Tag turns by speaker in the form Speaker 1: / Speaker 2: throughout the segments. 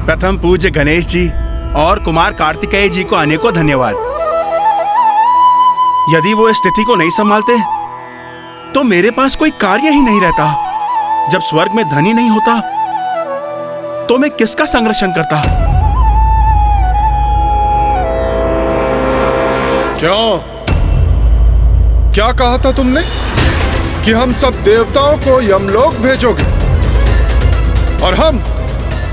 Speaker 1: प्रथम पूज्य गणेश जी और कुमार कार्तिकेय जी को अनेकों धन्यवाद। यदि वो इस स्थिति को नहीं संभालते तो मेरे पास कोई कार्य ही नहीं रहता। जब स्वर्ग में धन ही नहीं होता तो मैं किसका संरक्षण करता?
Speaker 2: क्या कहा था तुमने कि हम सब देवताओं को यमलोक भेजोगे और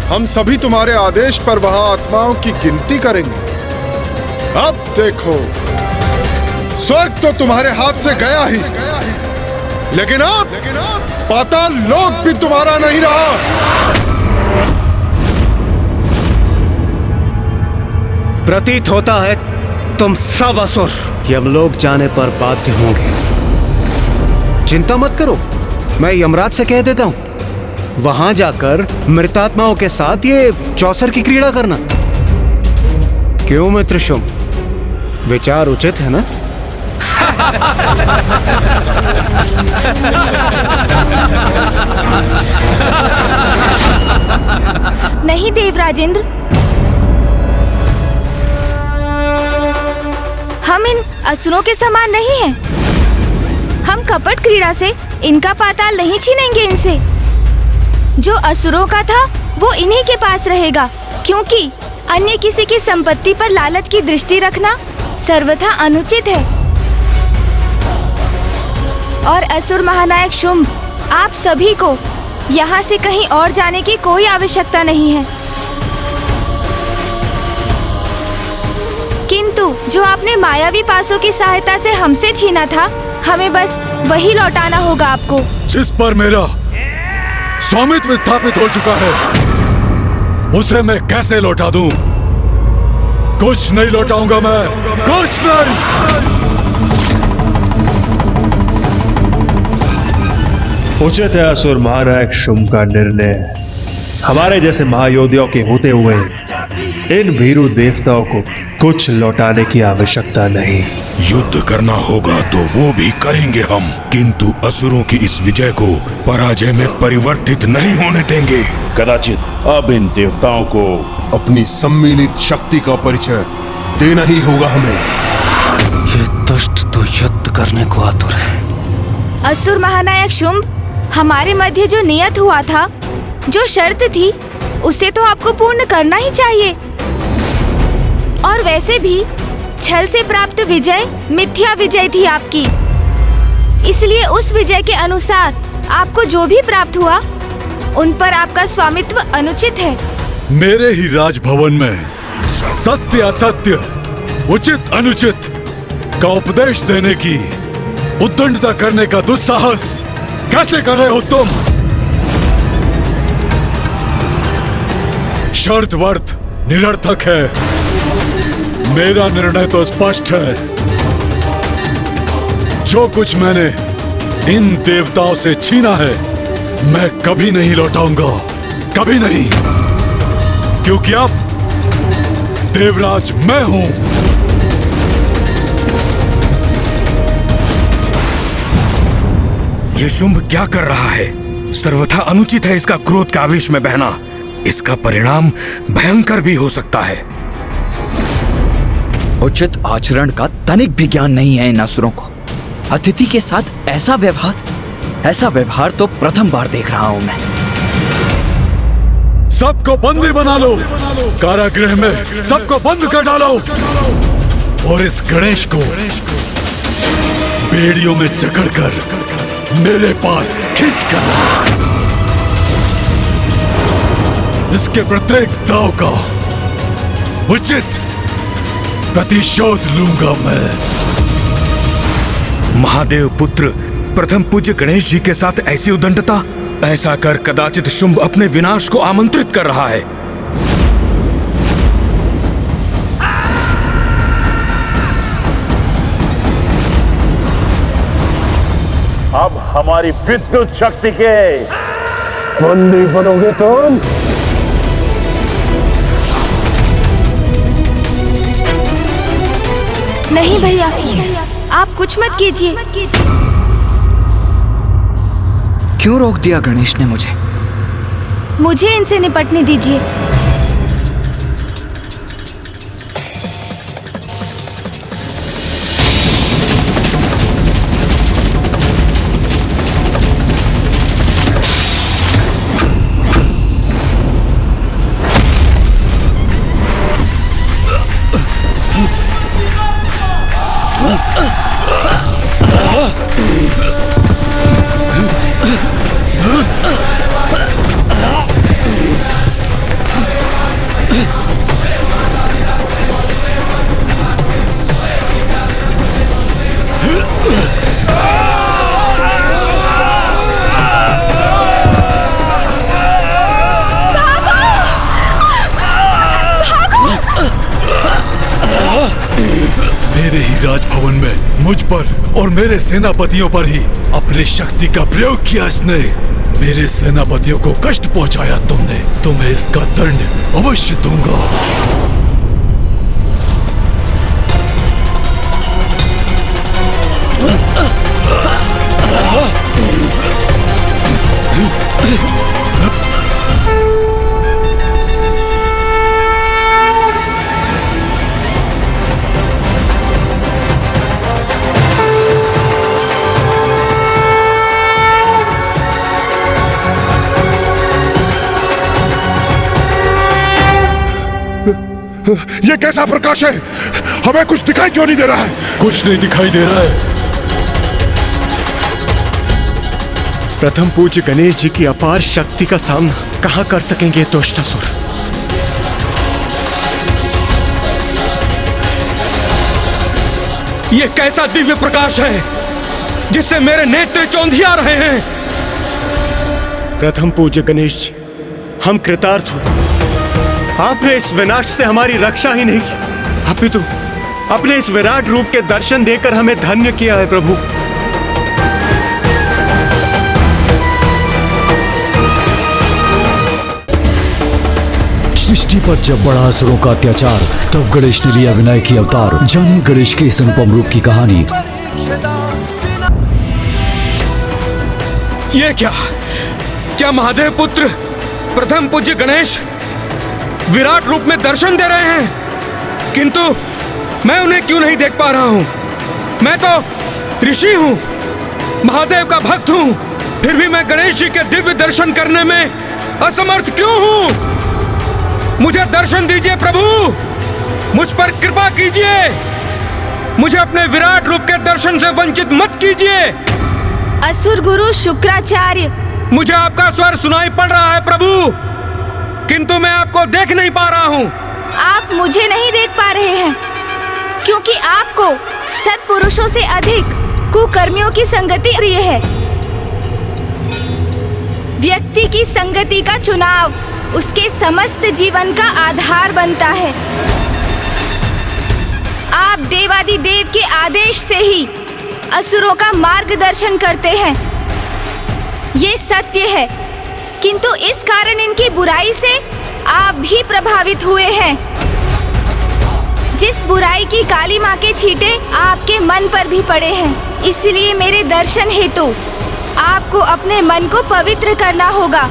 Speaker 2: हम सभी तुम्हारे आदेश पर वहां आत्माओं की गिनती करेंगे। अब देखो, स्वर्ग तो तुम्हारे हाथ से गया ही, लेकिन अब पाताल लोक भी तुम्हारा नहीं रहा।
Speaker 3: प्रतीत होता है तुम सब असुर यमलोक जाने पर बाध्य होंगे। चिंता मत करो, मैं यमराज से कह देता हूं, वहां जाकर मृतात्माओं के साथ ये चौसर की क्रीड़ा करना। क्यों मित्र शुंभ, विचार उचित है ना?
Speaker 4: नहीं देवराजेंद्र, हम इन असुरों के समान नहीं हैं। हम कपट क्रीड़ा से इनका पाताल नहीं छीनेंगे इनसे। जो असुरों का था वो इन्हीं के पास रहेगा, क्योंकि अन्य किसी की संपत्ति पर लालच की दृष्टि रखना सर्वथा अनुचित है। और असुर महानायक शुंभ, आप सभी को यहाँ से कहीं और जाने की कोई आवश्यकता नहीं है। किंतु जो आपने मायावी पासों की सहायता से हमसे छीना था, हमें बस वही लौटाना होगा आपको।
Speaker 2: जिस पर मेरा स्वामित्व स्थापित हो चुका है, उसे मैं कैसे लौटा दूं? कुछ नहीं लौटाऊंगा मैं, कुछ नहीं।
Speaker 5: उचित है असुर महानायक शुंभ का निर्णय। हमारे जैसे महायोद्धाओं के होते हुए इन भीरू देवताओं को कुछ लौटाने की आवश्यकता नहीं।
Speaker 6: युद्ध करना होगा तो वो भी करेंगे हम, किंतु असुरों की इस विजय को पराजय में परिवर्तित नहीं होने देंगे।
Speaker 7: कदाचित अब इन देवताओं को
Speaker 8: अपनी सम्मिलित शक्ति का परिचय देना ही होगा हमें।
Speaker 3: ये दुष्ट तो युद्ध करने को आतुर है।
Speaker 4: असुर महानायक शुंभ, हमारे मध्य जो नियत हुआ था, जो शर्त थी, उसे तो आपको पूर्ण करना ही चाहिए। और वैसे भी छल से प्राप्त विजय मिथ्या विजय थी आपकी। इसलिए उस विजय के अनुसार आपको जो भी प्राप्त हुआ, उन पर आपका स्वामित्व अनुचित है।
Speaker 2: मेरे ही राजभवन में सत्य असत्य, उचित अनुचित का उपदेश देने की उद्दंडता करने का दुस्साहस कैसे कर रहे हो तुम? शर्त वर्त निरर्थक है। मेरा निर्णय तो स्पष्ट है। जो कुछ मैंने इन देवताओं से छीना है, मैं कभी नहीं लौटाऊंगा, कभी नहीं, क्योंकि अब देवराज मैं हूं।
Speaker 6: ये शुंभ क्या कर रहा है? सर्वथा अनुचित है इसका क्रोध के आवेश में बहना। इसका परिणाम भयंकर भी हो सकता है।
Speaker 9: उचित आचरण का तनिक भी ज्ञान नहीं है इन असुरों को। अतिथि के साथ ऐसा व्यवहार तो प्रथम बार देख रहा हूं मैं।
Speaker 2: सबको बंदी बना लो, कारागृह में सबको बंद कर डालो और इस गणेश को बेड़ियों में जकड़कर मेरे पास खींच कर इसके प्रत्येक दांव का उचित प्रतिशोध लूंगा मैं।
Speaker 6: महादेव पुत्र प्रथम पूज्य गणेश जी के साथ ऐसी उद्दंडता, ऐसा कर कदाचित शुंभ अपने विनाश को आमंत्रित कर रहा है।
Speaker 7: अब हमारी विद्युत शक्ति के
Speaker 8: बंदी बनोगे तुम।
Speaker 4: नहीं भैया, आप कुछ मत कीजिए।
Speaker 9: क्यों रोक दिया गणेश ने मुझे?
Speaker 4: मुझे इनसे निपटने दीजिए।
Speaker 10: मुझ पर और मेरे सेनापतियों पर ही अपनी शक्ति का प्रयोग किया इसने। मेरे सेनापतियों को कष्ट पहुंचाया तुमने, तुम्हें इसका दंड अवश्य दूंगा।
Speaker 8: ये कैसा प्रकाश है? हमें कुछ दिखाई क्यों नहीं दे रहा है?
Speaker 10: कुछ नहीं दिखाई दे रहा है।
Speaker 3: प्रथम पूज्य गणेश जी की अपार शक्ति का सामना कहां कर सकेंगे दुष्टासुर?
Speaker 11: ये कैसा दिव्य प्रकाश है जिससे मेरे नेत्र चौंधिया रहे हैं?
Speaker 3: प्रथम पूज्य गणेश जी, हम कृतार्थ हुए। आपने इस विनाश से हमारी रक्षा ही नहीं की, अपितु अपने इस विराट रूप के दर्शन देकर हमें धन्य किया है प्रभु।
Speaker 12: सृष्टि पर जब बढ़ा असुरों का अत्याचार, तब गणेश ने लिया विनायकी अवतार। जानिए गणेश के इस अनुपम रूप की कहानी।
Speaker 11: ये क्या महादेव पुत्र प्रथम पूज्य गणेश विराट रूप में दर्शन दे रहे हैं? किंतु मैं उन्हें क्यों नहीं देख पा रहा हूं? मैं तो ऋषि हूं, महादेव का भक्त हूं, फिर भी मैं गणेश जी के दिव्य दर्शन करने में असमर्थ क्यों हूं? मुझे दर्शन दीजिए प्रभु, मुझ पर कृपा कीजिए, मुझे अपने विराट रूप के दर्शन से वंचित मत कीजिए।
Speaker 4: असुर गुरु शुक्राचार्य,
Speaker 11: मुझे आपका स्वर सुनाई पड़ रहा है प्रभु, किंतु मैं आपको देख नहीं पा रहा हूँ।
Speaker 4: आप मुझे नहीं देख पा रहे हैं क्योंकि आपको सत्पुरुषों से अधिक कुकर्मियों की संगति प्रिय है। व्यक्ति की संगति का चुनाव उसके समस्त जीवन का आधार बनता है। आप देवादिदेव के आदेश से ही असुरों का मार्गदर्शन करते हैं, ये सत्य है, किंतु इस कारण इनकी बुराई से आप भी प्रभावित हुए हैं। जिस बुराई की काली माँ के छींटे आपके मन पर भी पड़े हैं, इसलिए मेरे दर्शन हेतु आपको अपने मन को पवित्र करना होगा।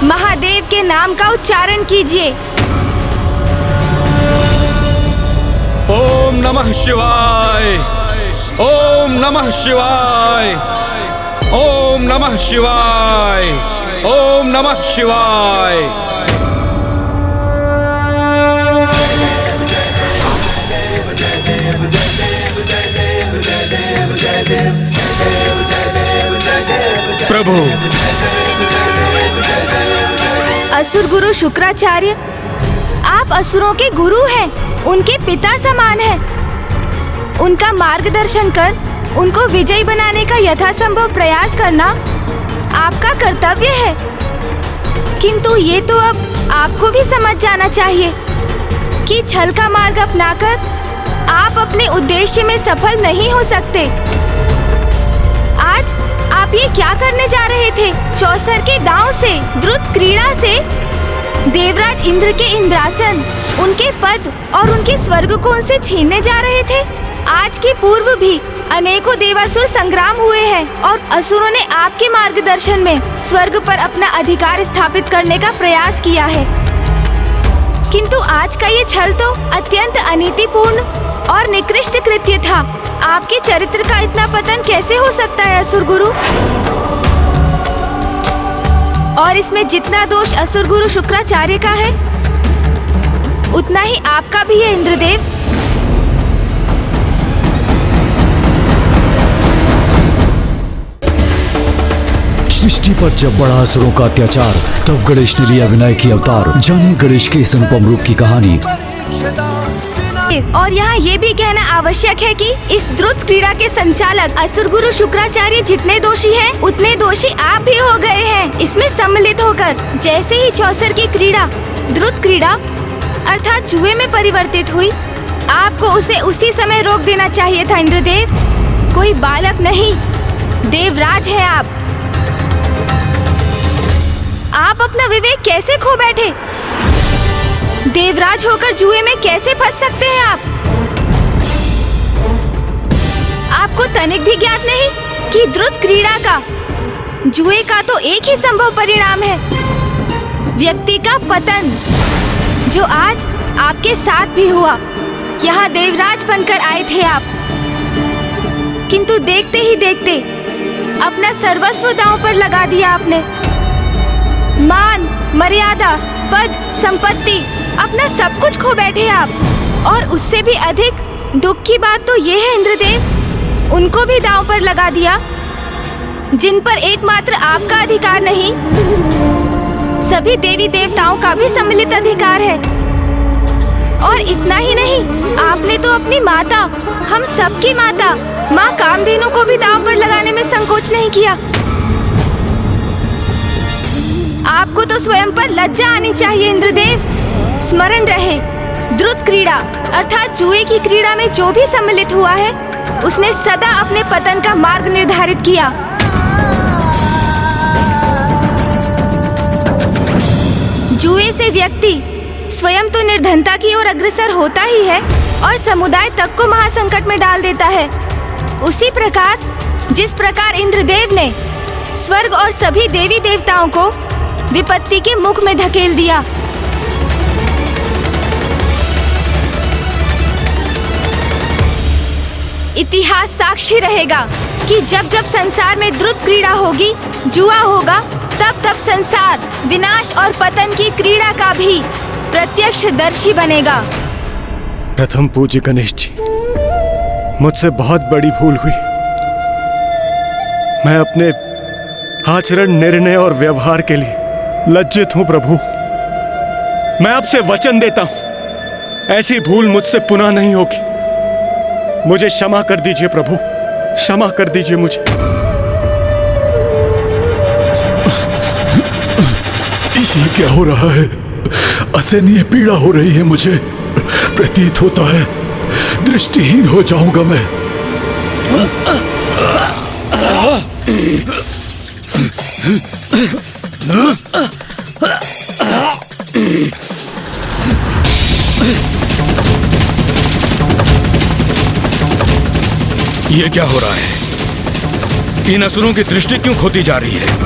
Speaker 4: महादेव के नाम का उच्चारण कीजिए।
Speaker 11: ओम नमः शिवाय, ओम नमः शिवाय, ओम नमः शिवाय, ओम नमः शिवाय। प्रभु,
Speaker 4: असुर गुरु शुक्राचार्य, आप असुरों के गुरु हैं, उनके पिता समान हैं। उनका मार्गदर्शन कर उनको विजयी बनाने का यथासंभव प्रयास करना आपका कर्तव्य है। किंतु ये तो अब आपको भी समझ जाना चाहिए कि छल का मार्ग अपनाकर आप अपने उद्देश्य में सफल नहीं हो सकते। आज आप ये क्या करने जा रहे थे? चौसर के दांव से, द्रुत क्रीड़ा से देवराज इंद्र के इंद्रासन, उनके पद और उनके स्वर्ग को उनसे छीनने जा रहे थे। आज के पूर्व भी अनेकों देवासुर संग्राम हुए हैं और असुरों ने आपके मार्गदर्शन में स्वर्ग पर अपना अधिकार स्थापित करने का प्रयास किया है। किंतु आज का ये छल तो अत्यंत अनीतिपूर्ण और निकृष्ट कृत्य था। आपके चरित्र का इतना पतन कैसे हो सकता है असुर गुरु? और इसमें जितना दोष असुर गुरु शुक्राचार्य का है, उतना ही आपका भी है इंद्रदेव।
Speaker 12: सृष्टि पर जब बढ़ा असुरों का अत्याचार, तब गणेश ने लिया विनायकी अवतार। जानिए गणेश के इस अनुपम रूप की कहानी।
Speaker 4: और यहाँ ये भी कहना आवश्यक है कि इस द्रुत क्रीड़ा के संचालक असुर गुरु शुक्राचार्य जितने दोषी हैं, उतने दोषी आप भी हो गए हैं इसमें सम्मिलित होकर। जैसे ही चौसर की क्रीड़ा द्रुत क्रीड़ा अर्थात जुए में परिवर्तित हुई, आपको उसे उसी समय रोक देना चाहिए था इंद्रदेव। कोई बालक नहीं, देवराज है आप। आप अपना विवेक कैसे खो बैठे? देवराज होकर जुए में कैसे फंस सकते हैं आप? आपको तनिक भी ज्ञात नहीं कि द्रुत क्रीड़ा का, जुए का तो एक ही संभव परिणाम है, व्यक्ति का पतन, जो आज आपके साथ भी हुआ। यहाँ देवराज बनकर आए थे आप, किंतु देखते ही देखते अपना सर्वस्व दांव पर लगा दिया आपने। मान, मर्यादा, पद, संपत्ति, अपना सब कुछ खो बैठे आप। और उससे भी अधिक दुख की बात तो ये है इंद्रदेव, उनको भी दांव पर लगा दिया जिन पर एकमात्र आपका अधिकार नहीं, सभी देवी देवताओं का भी सम्मिलित अधिकार है। और इतना ही नहीं, आपने तो अपनी माता, हम सबकी माता माँ कामधेनु को भी दांव पर लगाने में संकोच नहीं किया। आपको तो स्वयं पर लज्जा आनी चाहिए इंद्रदेव। स्मरण रहे, द्रुत क्रीड़ा अर्थात जुए की क्रीड़ा में जो भी सम्मिलित हुआ है, उसने सदा अपने पतन का मार्ग निर्धारित किया। जुए से व्यक्ति स्वयं तो निर्धनता की ओर अग्रसर होता ही है और समुदाय तक को महासंकट में डाल देता है। उसी प्रकार जिस प्रकार इंद्रदेव ने स्वर्ग और सभी देवी देवताओं को विपत्ति के मुख में धकेल दिया। इतिहास साक्षी रहेगा कि जब जब संसार में द्रुत क्रीड़ा होगी, जुआ होगा, तब तब संसार विनाश और पतन की क्रीड़ा का भी प्रत्यक्षदर्शी बनेगा।
Speaker 3: प्रथम पूज्य गणेश जी, मुझसे बहुत बड़ी भूल हुई। मैं अपने आचरण, निर्णय और व्यवहार के लिए लज्जित हूं प्रभु। मैं आपसे वचन देता हूं, ऐसी भूल मुझसे पुनः नहीं होगी। मुझे क्षमा कर दीजिए प्रभु, क्षमा कर दीजिए मुझे।
Speaker 10: ये क्या हो रहा है? असहनीय पीड़ा हो रही है मुझे। प्रतीत होता है दृष्टिहीन हो जाऊंगा मैं।
Speaker 11: ये क्या हो रहा है? इन असुरों की दृष्टि क्यों खोती जा रही है?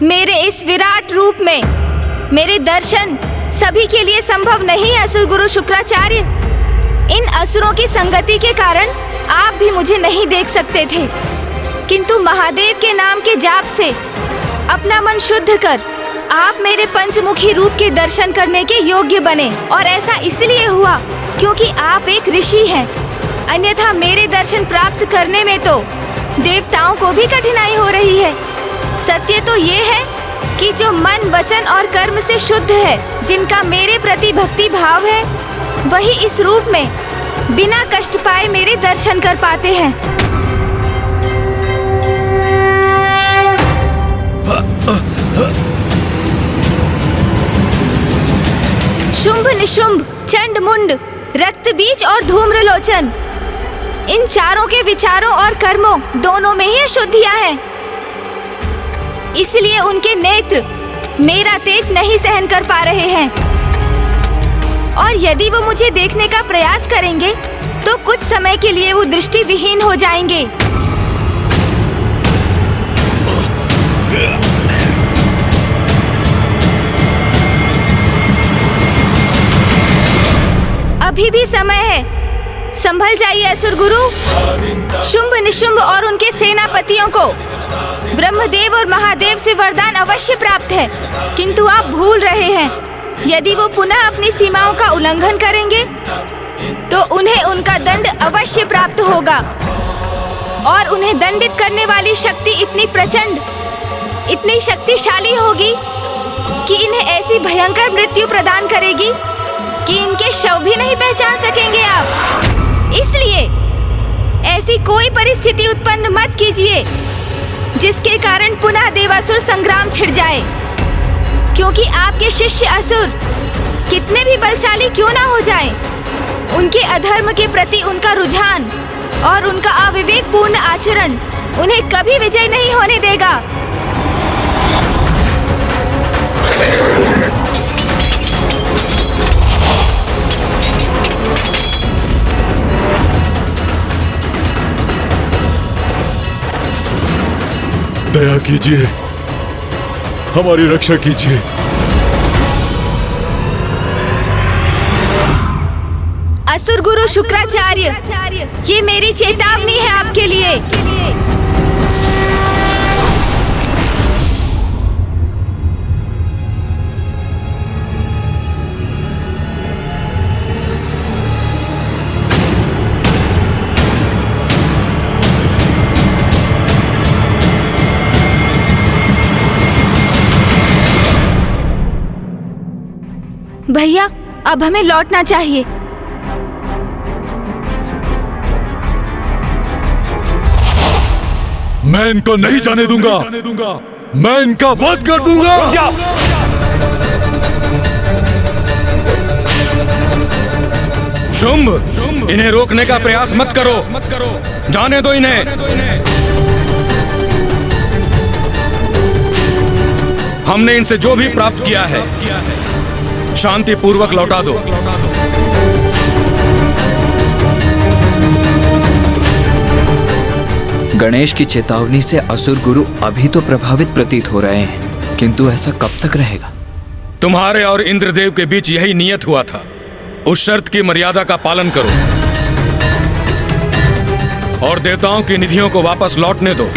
Speaker 4: मेरे इस विराट रूप में मेरे दर्शन सभी के लिए संभव नहीं है असुर गुरु शुक्राचार्य। इन असुरों की संगति के कारण आप भी मुझे नहीं देख सकते थे, किंतु महादेव के नाम के जाप से अपना मन शुद्ध कर आप मेरे पंचमुखी रूप के दर्शन करने के योग्य बने। और ऐसा इसलिए हुआ क्योंकि आप एक ऋषि हैं, अन्यथा मेरे दर्शन प्राप्त करने में तो देवताओं को भी कठिनाई हो रही है। सत्य तो ये है कि जो मन, वचन और कर्म से शुद्ध है, जिनका मेरे प्रति भक्ति भाव है, वही इस रूप में बिना कष्ट पाए मेरे दर्शन कर पाते हैं। शुंभ निशुंभ, चंड मुंड, रक्त बीज और धूम्रलोचन, इन चारों के विचारों और कर्मों दोनों में ही अशुद्धियां हैं। इसलिए उनके नेत्र मेरा तेज नहीं सहन कर पा रहे हैं, और यदि वो मुझे देखने का प्रयास करेंगे तो कुछ समय के लिए वो दृष्टि विहीन हो जाएंगे। अभी भी समय है, संभल जाइए असुर गुरु। शुंभ निशुंभ और उनके सेनापतियों को ब्रह्मदेव और महादेव से वरदान अवश्य प्राप्त है, किंतु आप भूल रहे हैं। यदि वो पुनः अपनी सीमाओं का उल्लंघन करेंगे तो उन्हें उनका दंड अवश्य प्राप्त होगा, और उन्हें दंडित करने वाली शक्ति इतनी प्रचंड, इतनी शक्तिशाली होगी कि इन्हें ऐसी भयंकर मृत्यु प्रदान करेगी कि इनके शव भी नहीं पहचान सकेंगे आप। इसलिए ऐसी कोई परिस्थिति उत्पन्न मत कीजिए जिसके कारण पुनः देवासुर संग्राम छिड़ जाए। क्योंकि आपके शिष्य असुर कितने भी बलशाली क्यों ना हो जाएं, उनके अधर्म के प्रति उनका रुझान और उनका अविवेकपूर्ण आचरण उन्हें कभी विजय नहीं होने देगा।
Speaker 10: दया कीजिए, हमारी रक्षा कीजिए।
Speaker 4: असुर गुरु शुक्राचार्य, ये मेरी चेतावनी है आपके लिए। भैया, अब हमें लौटना चाहिए।
Speaker 10: मैं इनको नहीं जाने दूंगा। मैं इनका वध कर दूंगा।
Speaker 11: शुंभ, इन्हें रोकने का प्रयास मत करो। जाने दो इन्हें। हमने इनसे जो भी प्राप्त किया है शांति पूर्वक लौटा दो।
Speaker 9: गणेश की चेतावनी से असुर गुरु अभी तो प्रभावित प्रतीत हो रहे हैं, किंतु ऐसा कब तक रहेगा?
Speaker 11: तुम्हारे और इंद्रदेव के बीच यही नियत हुआ था। उस शर्त की मर्यादा का पालन करो और देवताओं की निधियों को वापस लौटने दो।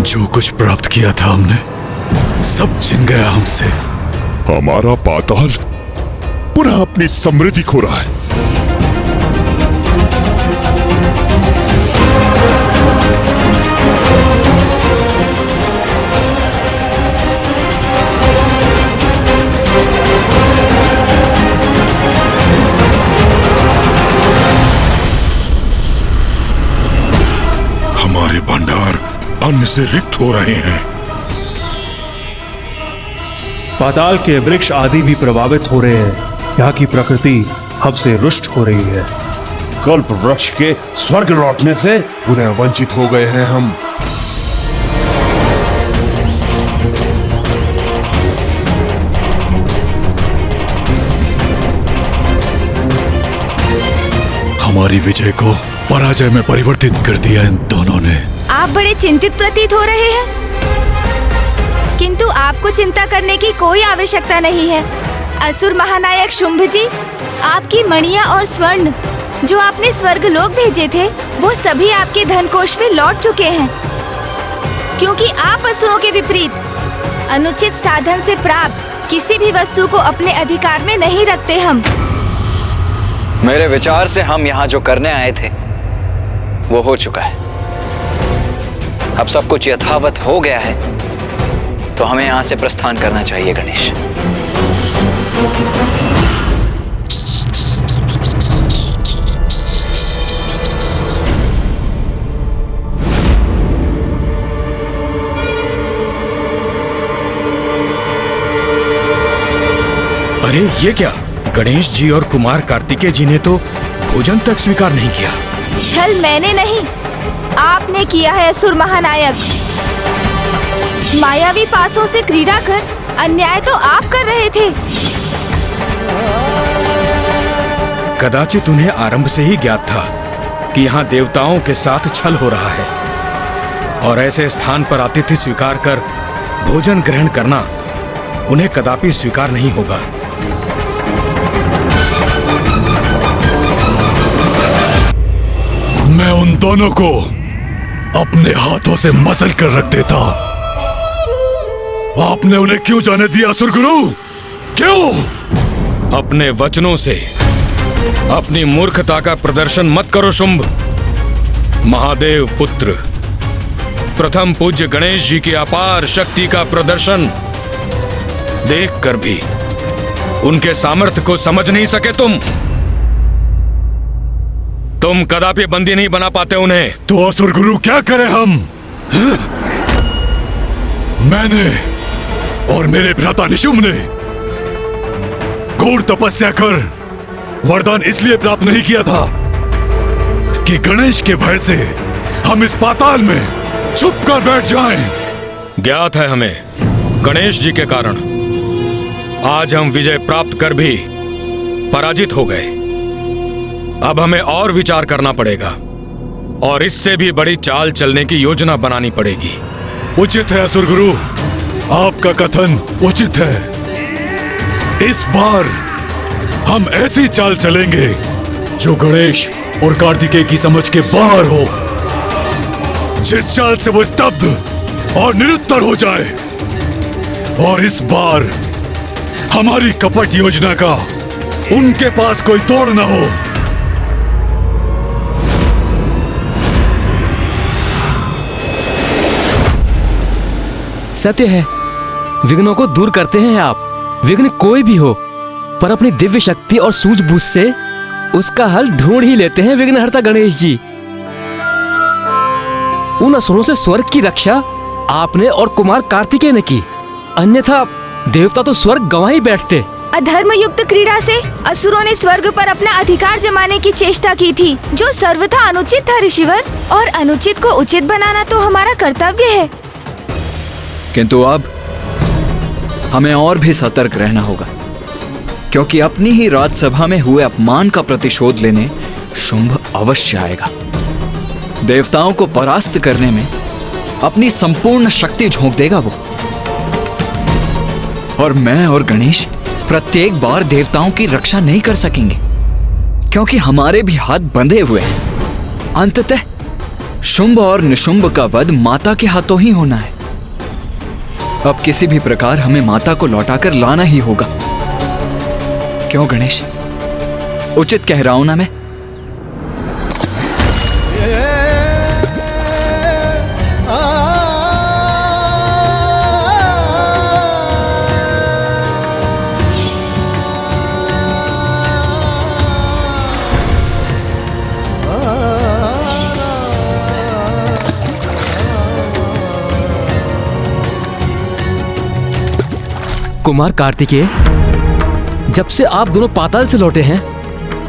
Speaker 10: जो कुछ प्राप्त किया था हमने, सब छिन गया हमसे।
Speaker 6: हमारा पाताल पुनः अपनी समृद्धि खो रहा है। हमारे भंडार अन्न से रिक्त हो रहे हैं।
Speaker 5: पाताल के वृक्ष आदि भी प्रभावित हो रहे हैं। यहाँ की प्रकृति हमसे रुष्ट हो रही है।
Speaker 8: कल्प वृक्ष के स्वर्ग लौटने से पुनः वंचित हो गए हैं हम।
Speaker 10: हमारी विजय को पराजय में परिवर्तित कर दिया इन दोनों ने।
Speaker 4: आप बड़े चिंतित प्रतीत हो रहे हैं, किंतु आपको चिंता करने की कोई आवश्यकता नहीं है। असुर महानायक शुंभ जी, आपकी मणियां और स्वर्ण जो आपने स्वर्ग लोक भेजे थे, वो सभी आपके धन कोष में लौट चुके हैं। क्योंकि आप असुरों के विपरीत अनुचित साधन से प्राप्त किसी भी वस्तु को अपने अधिकार में नहीं रखते। हम
Speaker 9: मेरे विचार से हम यहाँ जो करने आए थे वो हो चुका है। अब सब कुछ यथावत हो गया है, तो हमें यहाँ से प्रस्थान करना चाहिए गणेश।
Speaker 13: अरे ये क्या? गणेश जी और कुमार कार्तिकेय जी ने तो भोजन तक स्वीकार नहीं किया।
Speaker 4: छल मैंने नहीं, आपने किया है असुर महानायक। मायावी पासों से क्रीड़ा कर अन्याय तो आप कर रहे थे।
Speaker 13: कदाचित उन्हें आरंभ से ही ज्ञात था कि यहाँ देवताओं के साथ छल हो रहा है, और ऐसे स्थान पर आतिथ्य स्वीकार कर भोजन ग्रहण करना उन्हें कदापि स्वीकार नहीं होगा।
Speaker 10: मैं उन दोनों को अपने हाथों से मसल कर रख देता। आपने उन्हें क्यों जाने दिया असुर गुरु? क्यों?
Speaker 13: अपने वचनों से अपनी मूर्खता का प्रदर्शन मत करो शुंभ। महादेव पुत्र, प्रथम पूज्य गणेश जी की अपार शक्ति का प्रदर्शन देखकर भी उनके सामर्थ्य को समझ नहीं सके तुम कदापि बंदी नहीं बना पाते उन्हें।
Speaker 10: तो असुर गुरु क्या करें हम? मैंने और मेरे भ्राता निशुंभ ने घोर तपस्या कर वरदान इसलिए प्राप्त नहीं किया था कि गणेश के भय से हम इस पाताल में छुप कर बैठ जाएं।
Speaker 13: ज्ञात है हमें गणेश जी के कारण आज हम विजय प्राप्त कर भी पराजित हो गए। अब हमें और विचार करना पड़ेगा और इससे भी बड़ी चाल चलने की योजना बनानी पड़ेगी।
Speaker 10: उचित है असुर गुरु, आपका कथन उचित है। इस बार हम ऐसी चाल चलेंगे जो गणेश और कार्तिकेय की समझ के बाहर हो, जिस चाल से वो स्तब्ध और निरुत्तर हो जाए। और इस बार हमारी कपट योजना का उनके पास कोई तोड़ न हो।
Speaker 11: सत्य है, विघ्नों को दूर करते हैं आप। विघ्न कोई भी हो, पर अपनी दिव्य शक्ति और सूझबूझ से उसका हल ढूंढ ही लेते हैं विघ्नहर्ता गणेश जी। उन असुरों से स्वर्ग की रक्षा आपने और कुमार कार्तिकेय ने की, अन्यथा देवता तो स्वर्ग गंवा ही बैठते।
Speaker 4: अधर्म युक्त क्रीड़ा से असुरों ने स्वर्ग पर अपना अधिकार जमाने की चेष्टा की थी, जो सर्वथा अनुचित था ऋषिवर। और अनुचित को उचित बनाना तो हमारा कर्तव्य है।
Speaker 9: किंतु अब हमें और भी सतर्क रहना होगा, क्योंकि अपनी ही राजसभा में हुए अपमान का प्रतिशोध लेने शुंभ अवश्य आएगा। देवताओं को परास्त करने में अपनी संपूर्ण शक्ति झोंक देगा वो। और मैं और गणेश प्रत्येक बार देवताओं की रक्षा नहीं कर सकेंगे, क्योंकि हमारे भी हाथ बंधे हुए हैं। अंततः शुंभ और निशुंभ का वध माता के हाथों ही होना है। अब किसी भी प्रकार हमें माता को लौटाकर लाना ही होगा। क्यों गणेश, उचित कह रहा हूं ना मैं?
Speaker 11: कुमार कार्तिकेय, जब से आप दोनों पाताल से लौटे हैं,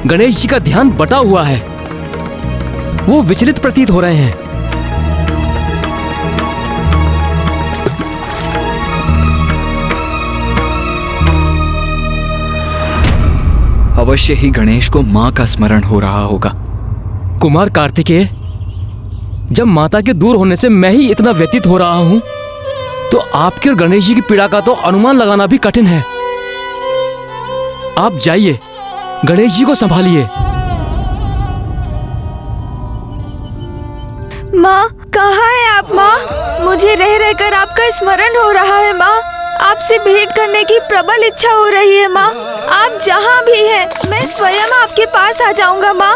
Speaker 11: गणेश जी का ध्यान बटा हुआ है। वो विचलित प्रतीत हो रहे हैं।
Speaker 9: अवश्य ही गणेश को मां का स्मरण हो रहा होगा।
Speaker 11: कुमार कार्तिकेय, जब माता के दूर होने से मैं ही इतना व्यतीत हो रहा हूं, तो आपके और गणेश जी की पीड़ा का तो अनुमान लगाना भी कठिन है। आप जाइए, गणेश जी को संभालिए।
Speaker 4: माँ, कहाँ है आप माँ? मुझे रह रहकर आपका स्मरण हो रहा है माँ। आपसे भेंट करने की प्रबल इच्छा हो रही है माँ। आप जहाँ भी हैं, मैं स्वयं आपके पास आ जाऊंगा माँ।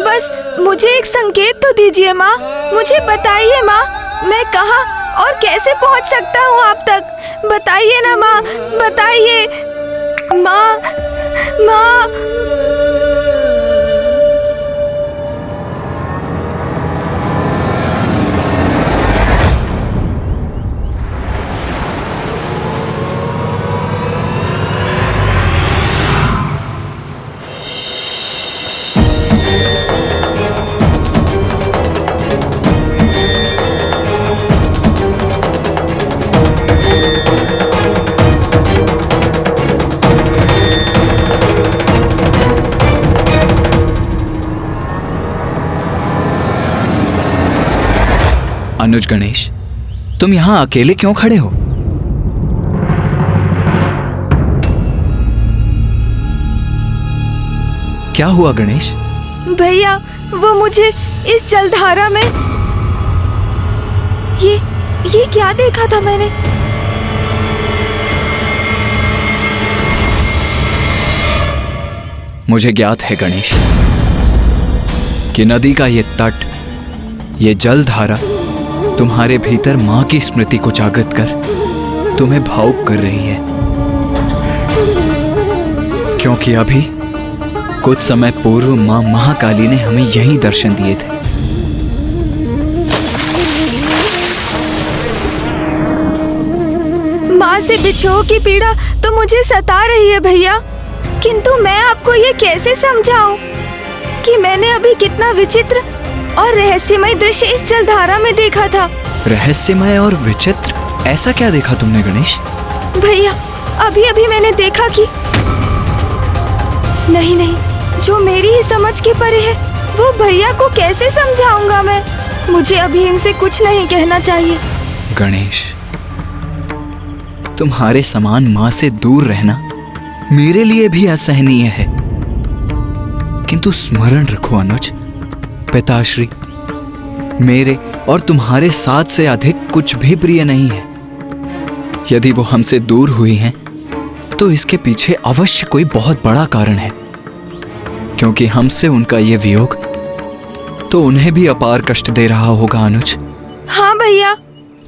Speaker 4: बस मुझे एक संकेत तो दीजिए माँ। मुझे बताइए माँ, मैं कहाँ और कैसे पहुँच सकता हूँ आप तक? बताइए ना माँ, बताइए माँ। माँ,
Speaker 9: अनुज गणेश, तुम यहां अकेले क्यों खड़े हो? क्या हुआ गणेश?
Speaker 4: भैया, वो मुझे इस जलधारा में ये क्या देखा था मैंने?
Speaker 9: मुझे ज्ञात है गणेश कि नदी का ये तट, ये जलधारा तुम्हारे भीतर मां की स्मृति को जागृत कर तुम्हें भावुक कर रही है, क्योंकि अभी कुछ समय पूर्व मां महाकाली ने हमें यही दर्शन दिए थे।
Speaker 4: मां से बिछोह की पीड़ा तो मुझे सता रही है भैया, किंतु मैं आपको ये कैसे समझाऊं कि मैंने अभी कितना विचित्र और रहस्यमय दृश्य इस जलधारा में देखा था।
Speaker 9: रहस्यमय और विचित्र? ऐसा क्या देखा तुमने गणेश?
Speaker 4: भैया, अभी अभी मैंने देखा कि नहीं, जो मेरी ही समझ के परे है वो भैया को कैसे समझाऊंगा मैं? मुझे अभी इनसे कुछ नहीं कहना चाहिए।
Speaker 9: गणेश, तुम्हारे समान मां से दूर रहना मेरे लिए भी असहनीय है, किंतु स्मरण रखो अनुज, पिताश्री मेरे और तुम्हारे साथ से अधिक कुछ भी प्रिय नहीं है। यदि वो हमसे दूर हुई हैं, तो इसके पीछे अवश्य कोई बहुत बड़ा कारण है, क्योंकि हमसे उनका ये वियोग तो उन्हें भी अपार कष्ट दे रहा होगा अनुज।
Speaker 4: हाँ भैया,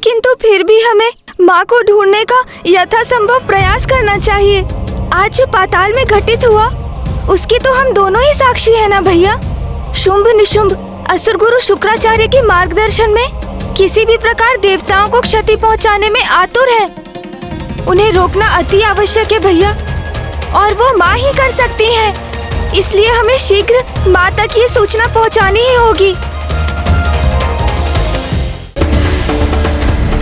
Speaker 4: किंतु फिर भी हमें माँ को ढूंढने का यथासंभव प्रयास करना चाहिए। आज जो पाताल में घटित हुआ उसकी तो हम दोनों ही साक्षी है ना भैया। शुंभ निशुंभ असुर गुरु शुक्राचार्य के मार्गदर्शन में किसी भी प्रकार देवताओं को क्षति पहुंचाने में आतुर है। उन्हें रोकना अति आवश्यक है भैया, और वो माँ ही कर सकती हैं। इसलिए हमें शीघ्र माँ तक ये सूचना पहुंचानी ही होगी।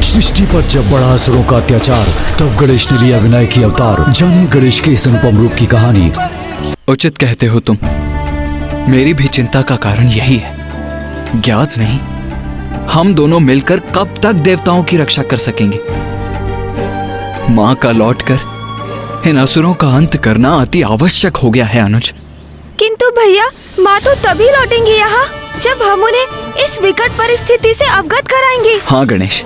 Speaker 12: सृष्टि पर जब बढ़ा असुरों का अत्याचार, तब गणेश ने लिया विनायक की अवतार। जानिए गणेश के इस अनुपम रूप की कहानी।
Speaker 9: उचित कहते हो तुम, मेरी भी चिंता का कारण यही है। ज्ञात नहीं हम दोनों मिलकर कब तक देवताओं की रक्षा कर सकेंगे। मां का लौटकर इन असुरों का अंत करना अति आवश्यक हो गया है अनुज।
Speaker 4: किंतु भैया, माँ तो तभी लौटेंगे यहाँ जब हम उन्हें इस विकट परिस्थिति से अवगत कराएंगे।
Speaker 9: हाँ गणेश,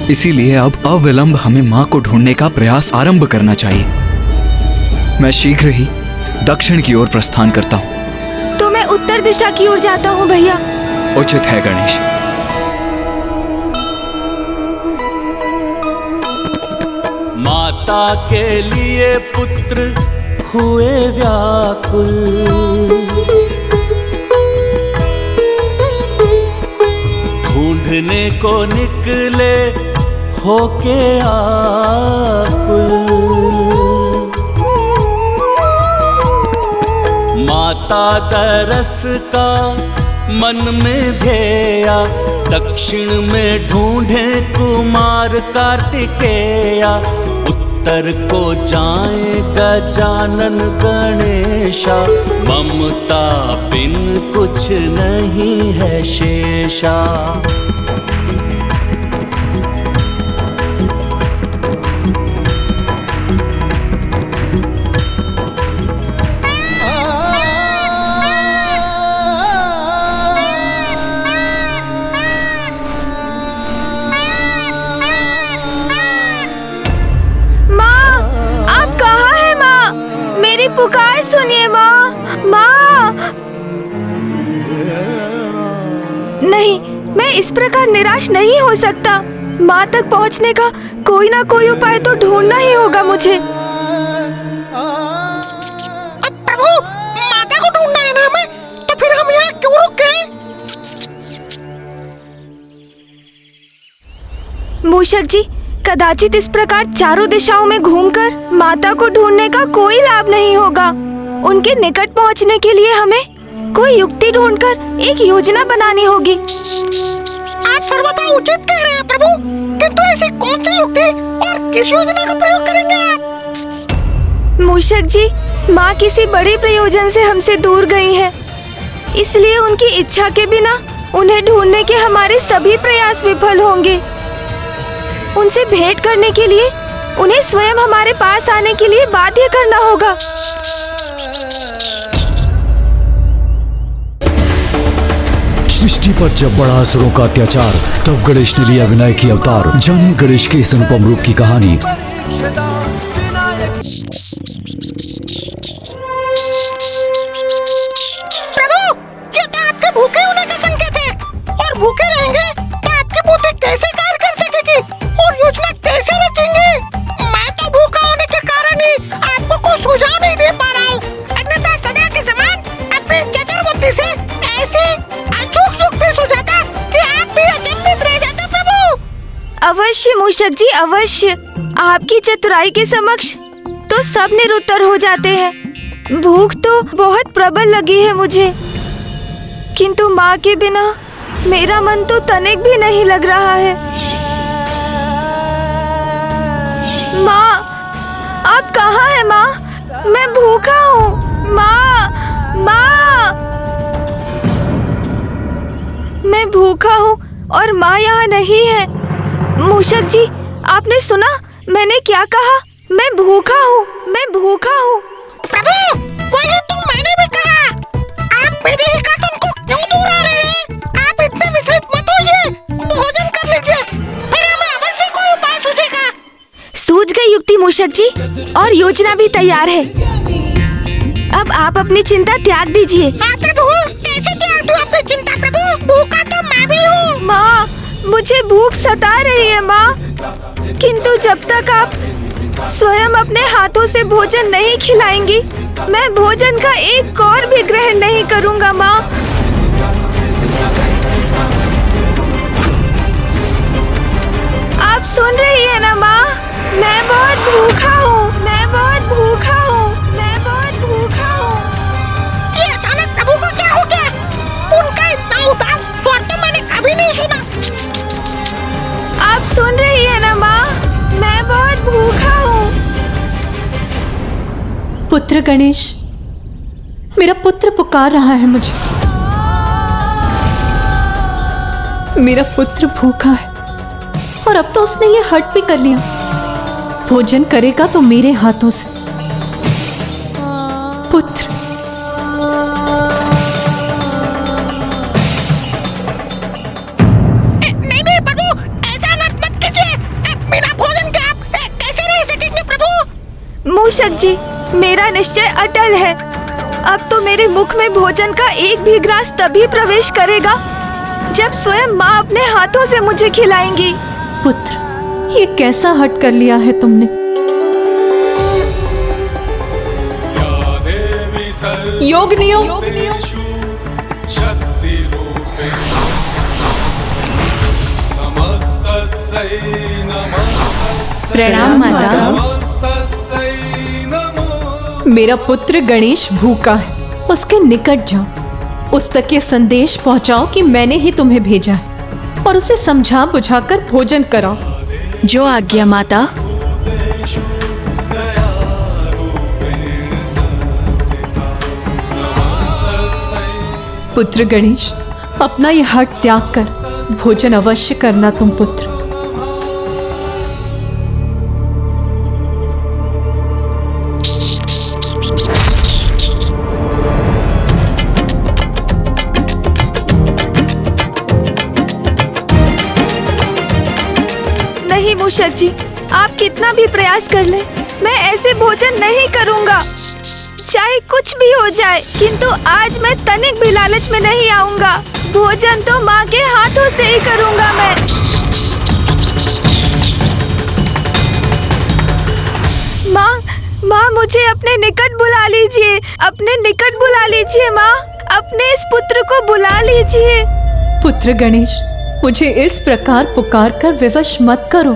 Speaker 9: इसीलिए अब अविलंब हमें मां को ढूंढने का प्रयास आरंभ करना चाहिए। मैं शीघ्र ही दक्षिण की ओर प्रस्थान करता हूँ।
Speaker 4: तो मैं उत्तर दिशा की ओर जाता हूँ भैया।
Speaker 9: उचित है गणेश।
Speaker 14: माता के लिए पुत्र हुए व्याकुल, ढूंढने को निकले होके आकुल। माता तरस का मन में ध्येया, दक्षिण में ढूंढे कुमार कार्तिकेया। उत्तर को जाए गजानन गणेशा, ममता बिन कुछ नहीं है शेषा।
Speaker 4: पुकार सुनिए माँ। माँ, नहीं, मैं इस प्रकार निराश नहीं हो सकता। माँ तक पहुँचने का कोई ना कोई उपाय तो ढूंढना ही होगा मुझे।
Speaker 15: प्रभु, माता को ढूंढना है ना हमें, तो फिर हम यहाँ क्यों रुक गए?
Speaker 4: मूषक जी, कदाचित इस प्रकार चारों दिशाओं में घूमकर माता को ढूंढने का कोई लाभ नहीं होगा। उनके निकट पहुंचने के लिए हमें कोई युक्ति ढूंढकर एक योजना बनानी होगी।
Speaker 15: आप सर्वथा उचित कह रहे हैं प्रभु, किंतु ऐसी कौन सी युक्ति और किस योजना का प्रयोग करेंगे आप?
Speaker 4: मूषक जी, माँ किसी बड़े प्रयोजन से हमसे दूर गई है, इसलिए उनकी इच्छा के बिना उन्हें ढूंढने के हमारे सभी प्रयास विफल होंगे। उनसे भेंट करने के लिए उन्हें स्वयं हमारे पास आने के लिए बाध्य करना होगा।
Speaker 12: सृष्टि पर जब बढ़ा असुरों का अत्याचार, तब गणेश ने लिया विनायक की अवतार। जानिए गणेश के इस अनुपम रूप की कहानी।
Speaker 15: प्रभु, ये तो आपके भूखे होने का संकेत है, और भूखे रहेंगे तो आपकी बुद्धि कैसे कार्य कर सकेगी और योजना कैसे रचेंगे? मैं तो भूखा होने के कारण ही आपको कोई सुझाव नहीं दे पा रहा हूँ, अन्यथा सदा के समान अपनी चतुर बुद्धि से ऐसी अचूक युक्ति सुझाता कि आप भी अचंभित रह जाते प्रभु।
Speaker 4: अवश्य मूषक जी, अवश्य। आपकी चतुराई के समक्ष तो सब निरुत्तर हो जाते हैं। भूख तो बहुत प्रबल लगी है मुझे, किंतु माँ के बिना मेरा मन तो तनिक भी नहीं लग रहा है। माँ, आप कहाँ हैं माँ? मैं भूखा हूँ। माँ, माँ, मैं भूखा हूँ और माँ यहाँ नहीं है। मूषक जी, आपने सुना मैंने क्या कहा? मैं भूखा हूँ, मैं भूखा हूँ।
Speaker 15: प्रभु, वही तो मैंने भी कहा। आप मेरे ही कथन को क्यों दूर आ रहे हैं? आप इतने विचलित मत होइए, भोजन कर लीजिए, फिर हमें अवश्य कोई उपाय सूझेगा।
Speaker 4: सूझ गई युक्ति मूषक जी, और योजना भी तैयार है। अब आप अपनी चिंता त्याग दीजिए।
Speaker 15: हाँ प्रभु, कैसे त्याग दूं अपनी चिंता प्रभु? भूखा तो मैं भी हूँ।
Speaker 4: माँ, मुझे भूख सता रही है माँ, किंतु जब तक आप स्वयं अपने हाथों से भोजन नहीं खिलाएंगी, मैं भोजन का एक कौर भी ग्रहण नहीं करूँगा माँ। आप सुन रही है ना माँ? मैं बहुत भूखा हूँ, मैं बहुत भूखा हूँ, मैं बहुत भूखा हूँ।
Speaker 15: ये अचानक प्रभु को क्या हो गया? उनका इतना उदास स्वर तो मैंने कभी नहीं सुना।
Speaker 4: आप सुन रही है ना माँ? मैं बहुत भूखा हूँ।
Speaker 16: पुत्र गणेश, मेरा पुत्र पुकार रहा है मुझे। मेरा पुत्र भूखा है और अब तो उसने ये हट भी कर लिया। भोजन करेगा तो मेरे हाथों से। पुत्र,
Speaker 15: नहीं प्रभु, ऐसा मत कीजिए। बिना भोजन के आप कैसे रह सकेंगे प्रभु?
Speaker 4: मूषक जी, मेरा निश्चय अटल है। अब तो मेरे मुख में भोजन का एक भी ग्रास तभी प्रवेश करेगा जब स्वयं माँ अपने हाथों से मुझे खिलाएंगी।
Speaker 16: पुत्र, ये कैसा हट कर लिया है तुमने? योग नियम।
Speaker 17: प्रणाम माता।
Speaker 16: मेरा पुत्र गणेश भूखा है, उसके निकट जाओ, उस तक ये संदेश पहुंचाओ कि मैंने ही तुम्हें भेजा है, और उसे समझा बुझाकर भोजन कराओ।
Speaker 17: जो आज्ञा माता।
Speaker 16: पुत्र गणेश, अपना ये हट त्याग कर भोजन अवश्य करना तुम पुत्र।
Speaker 4: नहीं मूषक जी, आप कितना भी प्रयास कर ले, मैं ऐसे भोजन नहीं करूँगा। चाहे कुछ भी हो जाए, किंतु आज मैं तनिक भी लालच में नहीं आऊंगा। भोजन तो माँ के हाथों से ही करूंगा मैं। माँ, मुझे अपने निकट बुला लीजिए, अपने निकट बुला लीजिए माँ, अपने इस पुत्र को बुला लीजिए।
Speaker 16: पुत्र गणेश, मुझे इस प्रकार पुकार कर विवश मत करो।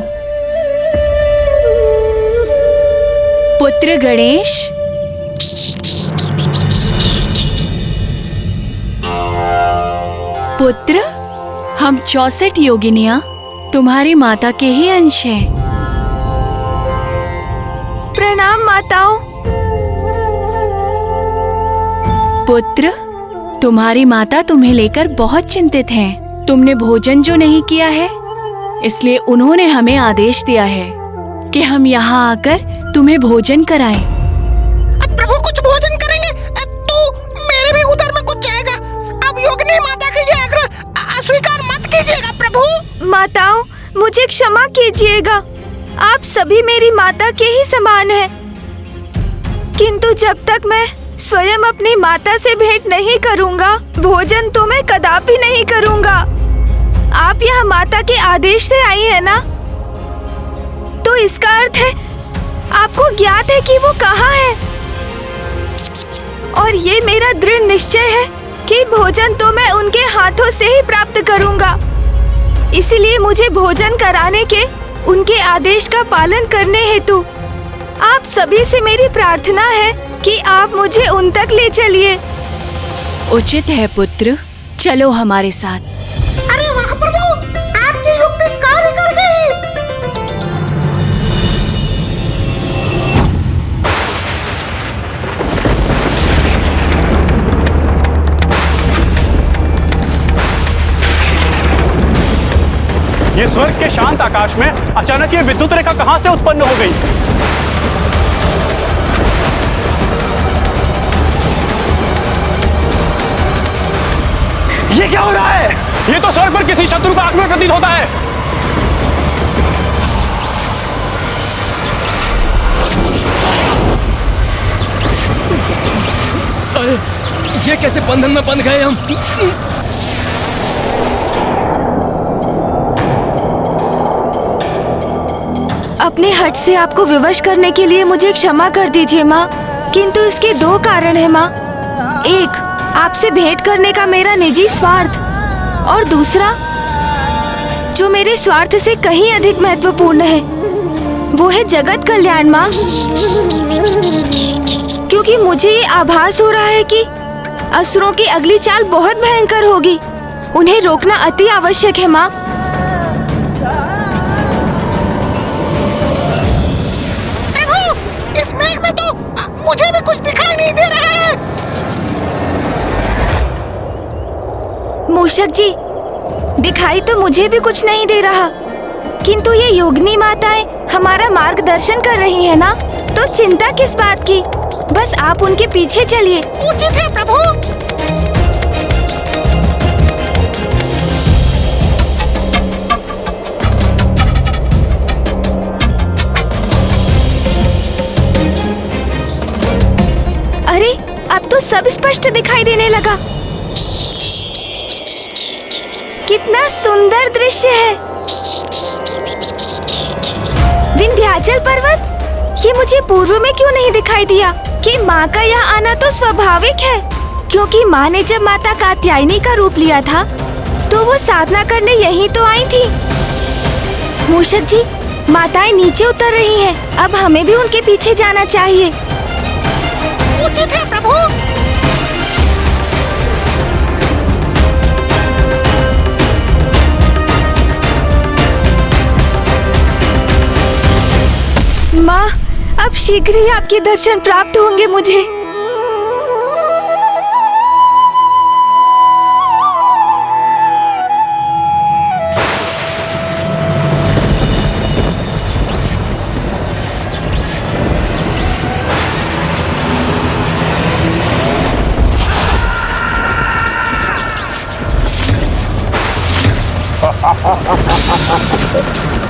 Speaker 17: पुत्र गणेश, पुत्र, हम 64 योगिनियां तुम्हारी माता के ही अंश हैं।
Speaker 4: प्रणाम माताओं।
Speaker 17: पुत्र, तुम्हारी माता तुम्हें लेकर बहुत चिंतित हैं। तुमने भोजन जो नहीं किया है, इसलिए उन्होंने हमें आदेश दिया है कि हम यहाँ आकर तुम्हें भोजन कराएं।
Speaker 15: प्रभु कुछ भोजन करेंगे तो मेरे भी उधर में कुछ जाएगा। अब योगिनी माता के ये आग्रह अस्वीकार मत कीजिएगा प्रभु।
Speaker 4: माताओं, मुझे क्षमा कीजिएगा। आप सभी मेरी माता के ही समान हैं। किंतु जब तक मैं स्वयं अपनी माता से भेंट नहीं करूंगा, भोजन तो मैं कदापि नहीं करूंगा। आप यहाँ माता के आदेश से आई है ना? तो इसका अर्थ है आपको ज्ञात है कि वो कहाँ है। और ये मेरा दृढ़ निश्चय है कि भोजन तो मैं उनके हाथों से ही प्राप्त करूंगा। इसलिए मुझे भोजन कराने के उनके आदेश का पालन करने हेतु आप सभी से मेरी प्रार्थना है कि आप मुझे उन तक ले चलिए।
Speaker 17: उचित है पुत्र, चलो हमारे साथ।
Speaker 15: अरे वाह प्रभु, आपकी युक्ति कार्य कर गई।
Speaker 18: ये स्वर्ग के शांत आकाश में अचानक ये विद्युत रेखा कहां से उत्पन्न हो गई? ये क्या हो रहा है? ये तो स्वर्ग पर किसी शत्रु का आक्रमण प्रतीत होता है।
Speaker 11: अरे ये कैसे बंधन में बंध गए हम?
Speaker 4: अपने हट से आपको विवश करने के लिए मुझे क्षमा कर दीजिए माँ, किंतु इसके दो कारण है माँ। एक, आपसे भेंट करने का मेरा निजी स्वार्थ, और दूसरा जो मेरे स्वार्थ से कहीं अधिक महत्वपूर्ण है, वो है जगत कल्याण माँ। क्योंकि मुझे ये आभास हो रहा है कि असुरों की अगली चाल बहुत भयंकर होगी। उन्हें रोकना अति आवश्यक है माँ।
Speaker 15: प्रभु, इस मेघ में तो मुझे भी कुछ दिखाई नहीं दे रहा है।
Speaker 4: मूषक जी, दिखाई तो मुझे भी कुछ नहीं दे रहा, किंतु ये योगिनी माताएं हमारा मार्गदर्शन कर रही है ना, तो चिंता किस बात की। बस आप उनके पीछे चलिए।
Speaker 15: उचित है प्रभु।
Speaker 4: अरे, अब तो सब स्पष्ट दिखाई देने लगा। कितना सुंदर दृश्य है। विंध्याचल पर्वत, ये मुझे पूर्व में क्यों नहीं दिखाई दिया कि माँ का यहाँ आना तो स्वाभाविक है, क्योंकि माँ ने जब माता कात्यायनी का रूप लिया था तो वो साधना करने यहीं तो आई थी। मूषक जी, माताएं नीचे उतर रही हैं, अब हमें भी उनके पीछे जाना चाहिए।
Speaker 15: उचित है प्रभु।
Speaker 4: माँ, अब शीघ्र ही आपके दर्शन प्राप्त होंगे मुझे।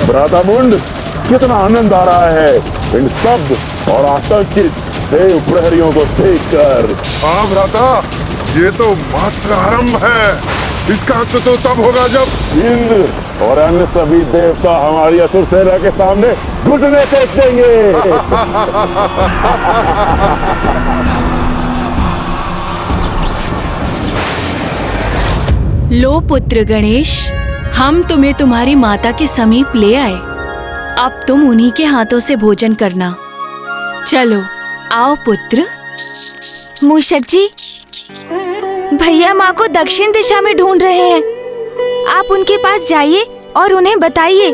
Speaker 7: भ्रातामुंड, कितना आनंद आ रहा है इन स्तब्ध और आतंकित देव प्रहरियों को देखकर।
Speaker 2: हाँ भ्राता, ये तो मात्र आरंभ है। इसका अंत तो तब होगा जब
Speaker 7: इंद्र और अन्य सभी देवता हमारी असुर सेना के सामने घुटने टेक देंगे।
Speaker 17: लो पुत्र गणेश, हम तुम्हें तुम्हारी माता के समीप ले आए। अब तुम उन्हीं के हाथों से भोजन करना। चलो आओ पुत्र।
Speaker 4: मूषक जी, भैया माँ को दक्षिण दिशा में ढूंढ रहे हैं। आप उनके पास जाइए और उन्हें बताइए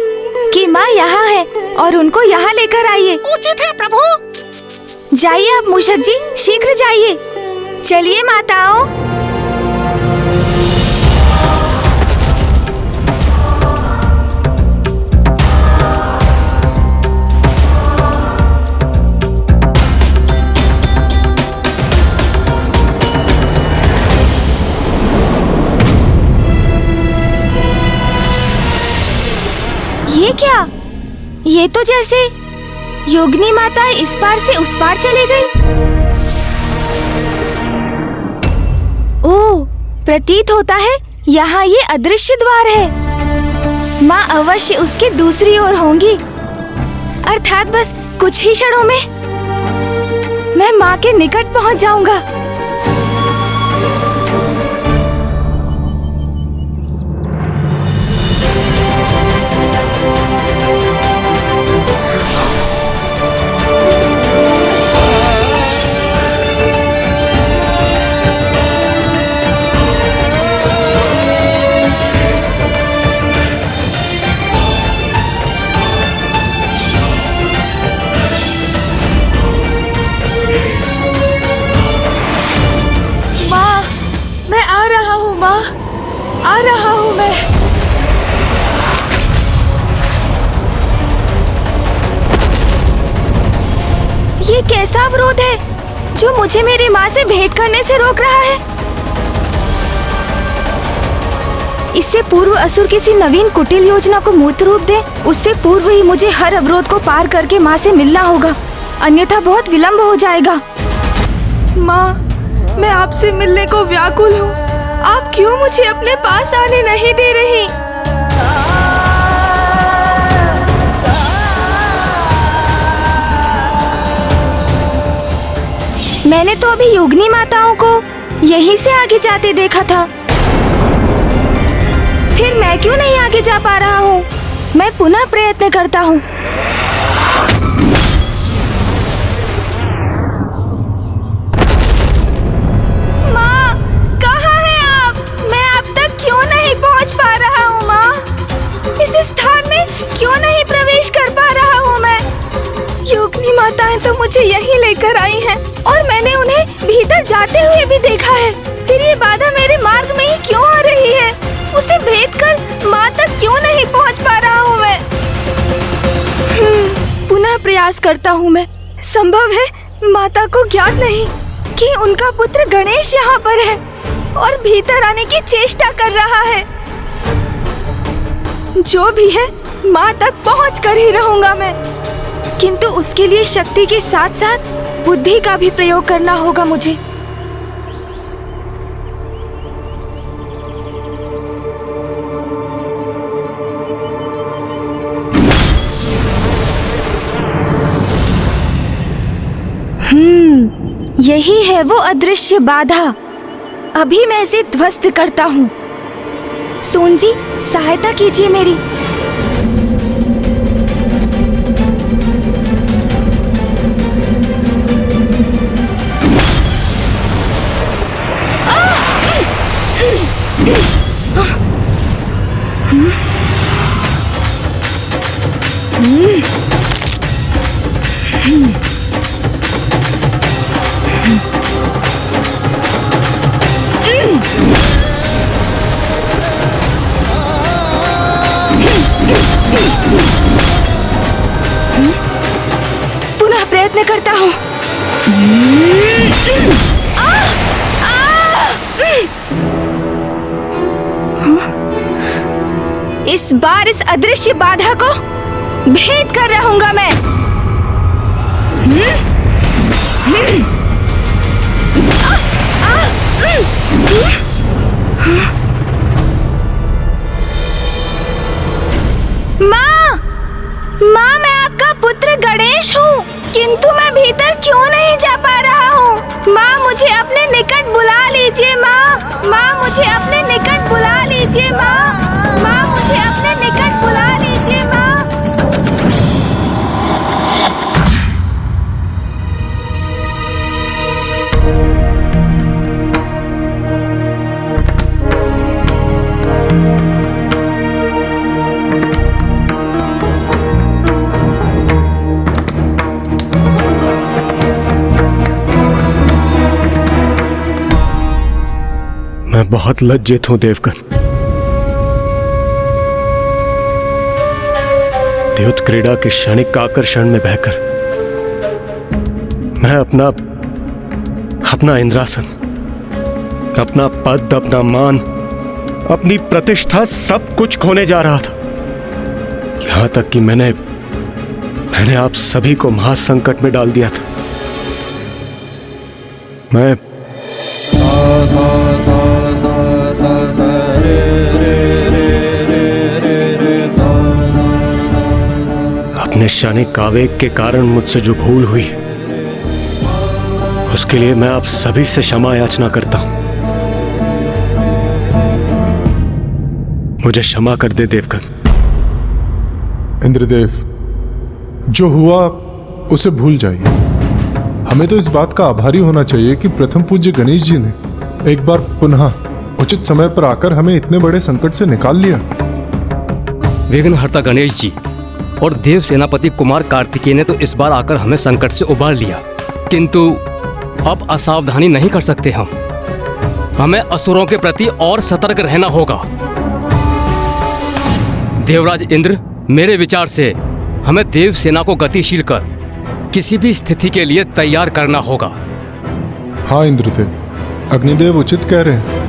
Speaker 4: कि माँ यहाँ है और उनको यहाँ लेकर आइए।
Speaker 15: उचित है प्रभु।
Speaker 4: जाइए आप मूषक जी, शीघ्र जाइए। चलिए माताओं। ये क्या? ये तो जैसे योगिनी माता इस पार से उस पार चली गई। ओह, प्रतीत होता है यहाँ ये अदृश्य द्वार है। माँ अवश्य उसके दूसरी ओर होंगी, अर्थात बस कुछ ही क्षणों में मैं माँ के निकट पहुँच जाऊंगा। आ रहा हूँ मैं। ये कैसा अवरोध है जो मुझे मेरी माँ से भेंट करने से रोक रहा है? इससे पूर्व असुर किसी नवीन कुटिल योजना को मूर्त रूप दे, उससे पूर्व ही मुझे हर अवरोध को पार करके माँ से मिलना होगा, अन्यथा बहुत विलंब हो जाएगा।
Speaker 19: माँ, मैं आपसे मिलने को व्याकुल हूँ। आप क्यों मुझे अपने पास आने नहीं दे रही?
Speaker 4: मैंने तो अभी योगिनी माताओं को यहीं से आगे जाते देखा था, फिर मैं क्यों नहीं आगे जा पा रहा हूँ? मैं पुनः प्रयत्न करता हूँ।
Speaker 19: माँ, कहाँ हैं आप? मैं अब तक क्यों नहीं पहुँच पा रहा हूँ? माँ, इस स्थान में क्यों नहीं प्रवेश कर पा रहा हूँ मैं? योगिनी माताएं तो मुझे यहीं लेकर आई हैं और मैंने उन्हें भीतर जाते हुए भी देखा है, फिर ये बाधा मेरे मार्ग में ही क्यों आ रही है? उसे भेद कर माँ तक क्यों नहीं पहुँच पा रहा हूँ मैं? पुनः प्रयास करता हूँ मैं। संभव है माता को ज्ञात नहीं कि उनका पुत्र गणेश यहाँ पर है और भीतर आने की चेष्टा कर रहा है। जो भी है, माँ तक पहुँच कर ही रहूंगा मैं, किंतु उसके लिए शक्ति के साथ साथ बुद्धि का भी प्रयोग करना होगा मुझे। यही है वो अदृश्य बाधा। अभी मैं इसे ध्वस्त करता हूँ। सोन जी, सहायता कीजिए मेरी। पुनः प्रयत्न करता हूँ। इस बार इस अदृश्य बाधा को भेद कर रहूंगा मैं। माँ, माँ, मैं आपका पुत्र गणेश हूँ, किंतु मैं भीतर क्यों नहीं जा पा रहा हूँ? माँ, मुझे अपने निकट बुला लीजिए। माँ, माँ, मुझे अपने निकट बुला लीजिए। माँ, माँ, मुझे अपने निकट बुला लीजिए। माँ।
Speaker 3: मैं बहुत लज्जित हूं देवगन। द्युत क्रीड़ा के क्षणिक आकर्षण में बहकर मैं अपना इंद्रासन, अपना पद, अपना मान, अपनी प्रतिष्ठा सब कुछ खोने जा रहा था। यहां तक कि मैंने आप सभी को महासंकट में डाल दिया था। मैं अपने क्षणिक आवेग के कारण मुझसे जो भूल हुई उसके लिए मैं आप सभी से क्षमा याचना करता हूं। मुझे क्षमा कर दे देवगन।
Speaker 2: इंद्रदेव, जो हुआ उसे भूल जाइए। हमें तो इस बात का आभारी होना चाहिए कि प्रथम पूज्य गणेश जी ने एक बार पुनः उचित समय पर आकर हमें इतने बड़े संकट से निकाल लिया।
Speaker 20: विघ्नहर्ता गणेश जी और देव सेनापति कुमार कार्तिकेय ने तो इस बार आकर हमें संकट से उबार लिया, किंतु अब असावधानी नहीं कर सकते हम। हमें असुरों के प्रति और सतर्क रहना होगा। देवराज इंद्र, मेरे विचार से हमें देव सेना को गतिशील कर किसी भी स्थिति के लिए तैयार करना होगा।
Speaker 2: हाँ इंद्रदेव, अग्निदेव उचित कह रहे हैं।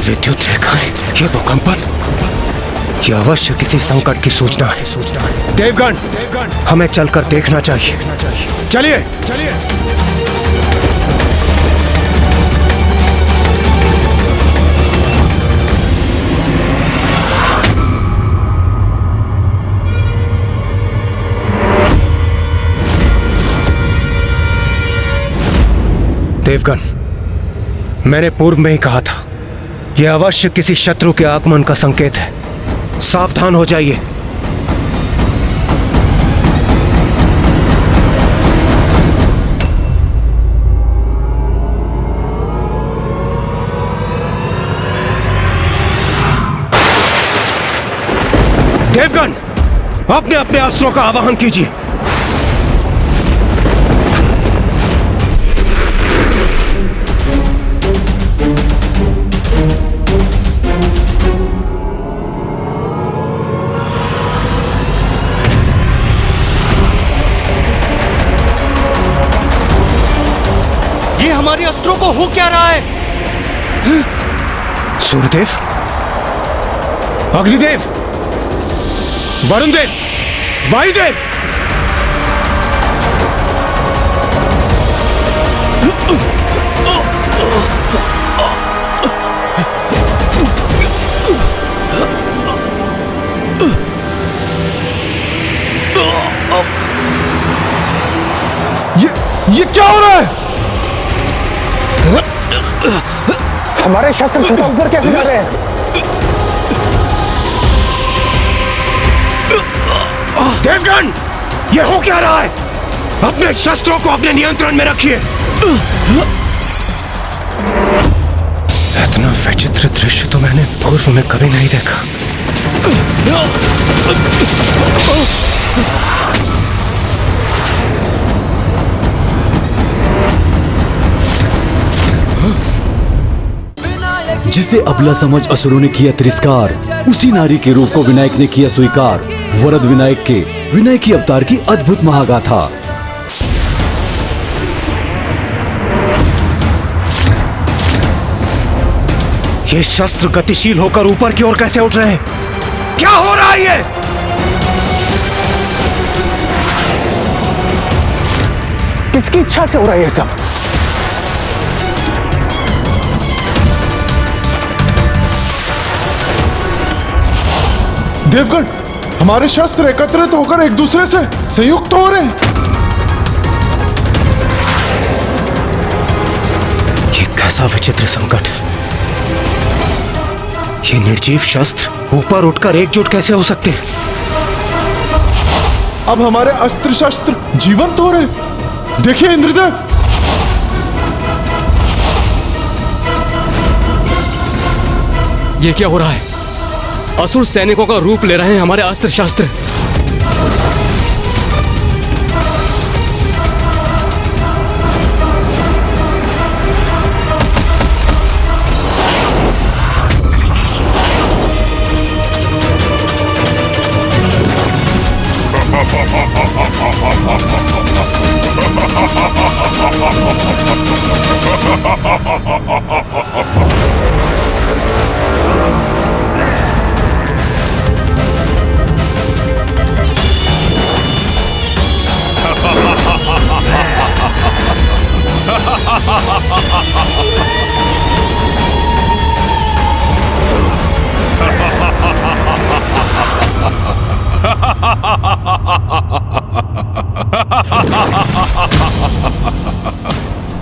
Speaker 3: विद्युत रेखाएं, ये भूकंपन, ये अवश्य किसी संकट की सूचना है। देवगण, हमें चलकर देखना चाहिए। चलिए चलिए। देवगण, मैंने पूर्व में ही कहा था, यह अवश्य किसी शत्रु के आगमन का संकेत है। सावधान हो जाइए। देवगण, अपने अपने अस्त्रों का आवाहन कीजिए।
Speaker 20: हमारे अस्त्रों को हो क्या रहा है?
Speaker 3: सूर्यदेव, अग्निदेव, वरुणदेव, वायुदेव,
Speaker 2: ये क्या हो रहा है?
Speaker 18: हमारे शस्त्र सीधा ऊपर कैसे जा रहे हैं?
Speaker 3: देवगण, ये हो क्या रहा है? अपने शस्त्रों को अपने नियंत्रण में रखिए। इतना विचित्र दृश्य तो मैंने पूर्व में कभी नहीं देखा।
Speaker 12: जिसे अबला समझ असुरों ने किया तिरस्कार, उसी नारी के रूप को विनायक ने किया स्वीकार। वरद विनायक के विनायकी अवतार की अद्भुत महागाथा।
Speaker 3: ये शस्त्र गतिशील होकर ऊपर की ओर कैसे उठ रहे हैं? क्या हो रहा है ये?
Speaker 18: किसकी इच्छा से हो रहा है ये सब?
Speaker 2: देवगण, हमारे शस्त्र एकत्रित होकर एक दूसरे से संयुक्त हो रहे हैं।
Speaker 3: ये कैसा विचित्र संकट है? ये निर्जीव शस्त्र ऊपर उठकर एकजुट कैसे हो सकते हैं?
Speaker 2: अब हमारे अस्त्र शस्त्र जीवंत हो रहे। देखिए इंद्रदेव,
Speaker 20: ये क्या हो रहा है? असुर सैनिकों का रूप ले रहे हैं हमारे अस्त्र शस्त्र।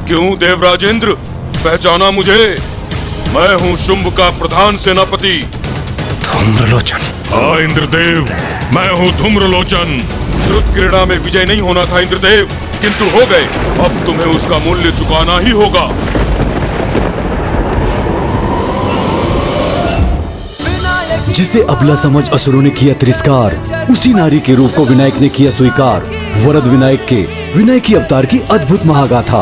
Speaker 7: क्यों देवराजेंद्र, पहचाना मुझे? मैं हूँ शुंभ का प्रधान सेनापति
Speaker 3: धूम्रलोचन।
Speaker 7: हाँ इंद्रदेव, मैं हूँ धूम्रलोचन। द्रुत क्रीड़ा में विजय नहीं होना था इंद्रदेव, किंतु हो गए। अब तुम्हें उसका मूल्य चुकाना ही होगा।
Speaker 12: जिसे अबला समझ असुरों ने किया तिरस्कार, उसी नारी के रूप को विनायक ने किया स्वीकार। वरद विनायक के विनय की अवतार की अद्भुत महागाथा।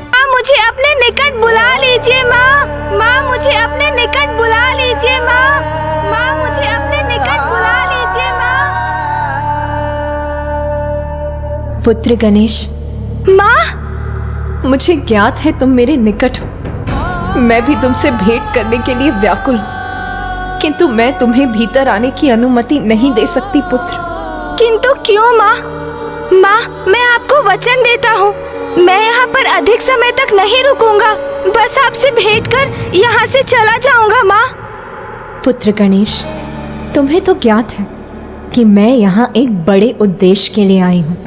Speaker 19: माँ मुझे अपने निकट बुला लीजिए माँ। माँ मुझे अपने निकट बुला लीजिए माँ। माँ मुझे अपने निकट बुला लीजिए माँ।
Speaker 16: पुत्र गणेश।
Speaker 19: माँ,
Speaker 16: मुझे ज्ञात है तुम मेरे निकट हो। मैं भी तुमसे भेंट करने के लिए व्याकुल हूँ, किंतु मैं तुम्हें भीतर आने की अनुमति नहीं दे सकती पुत्र।
Speaker 19: किंतु क्यों माँ? माँ, मैं आपको वचन देता हूँ, मैं यहाँ पर अधिक समय तक नहीं रुकूंगा। बस आपसे भेंट कर यहाँ से चला जाऊंगा माँ।
Speaker 16: पुत्र गणेश, तुम्हें तो ज्ञात है कि मैं यहाँ एक बड़े उद्देश्य के लिए आई हूँ,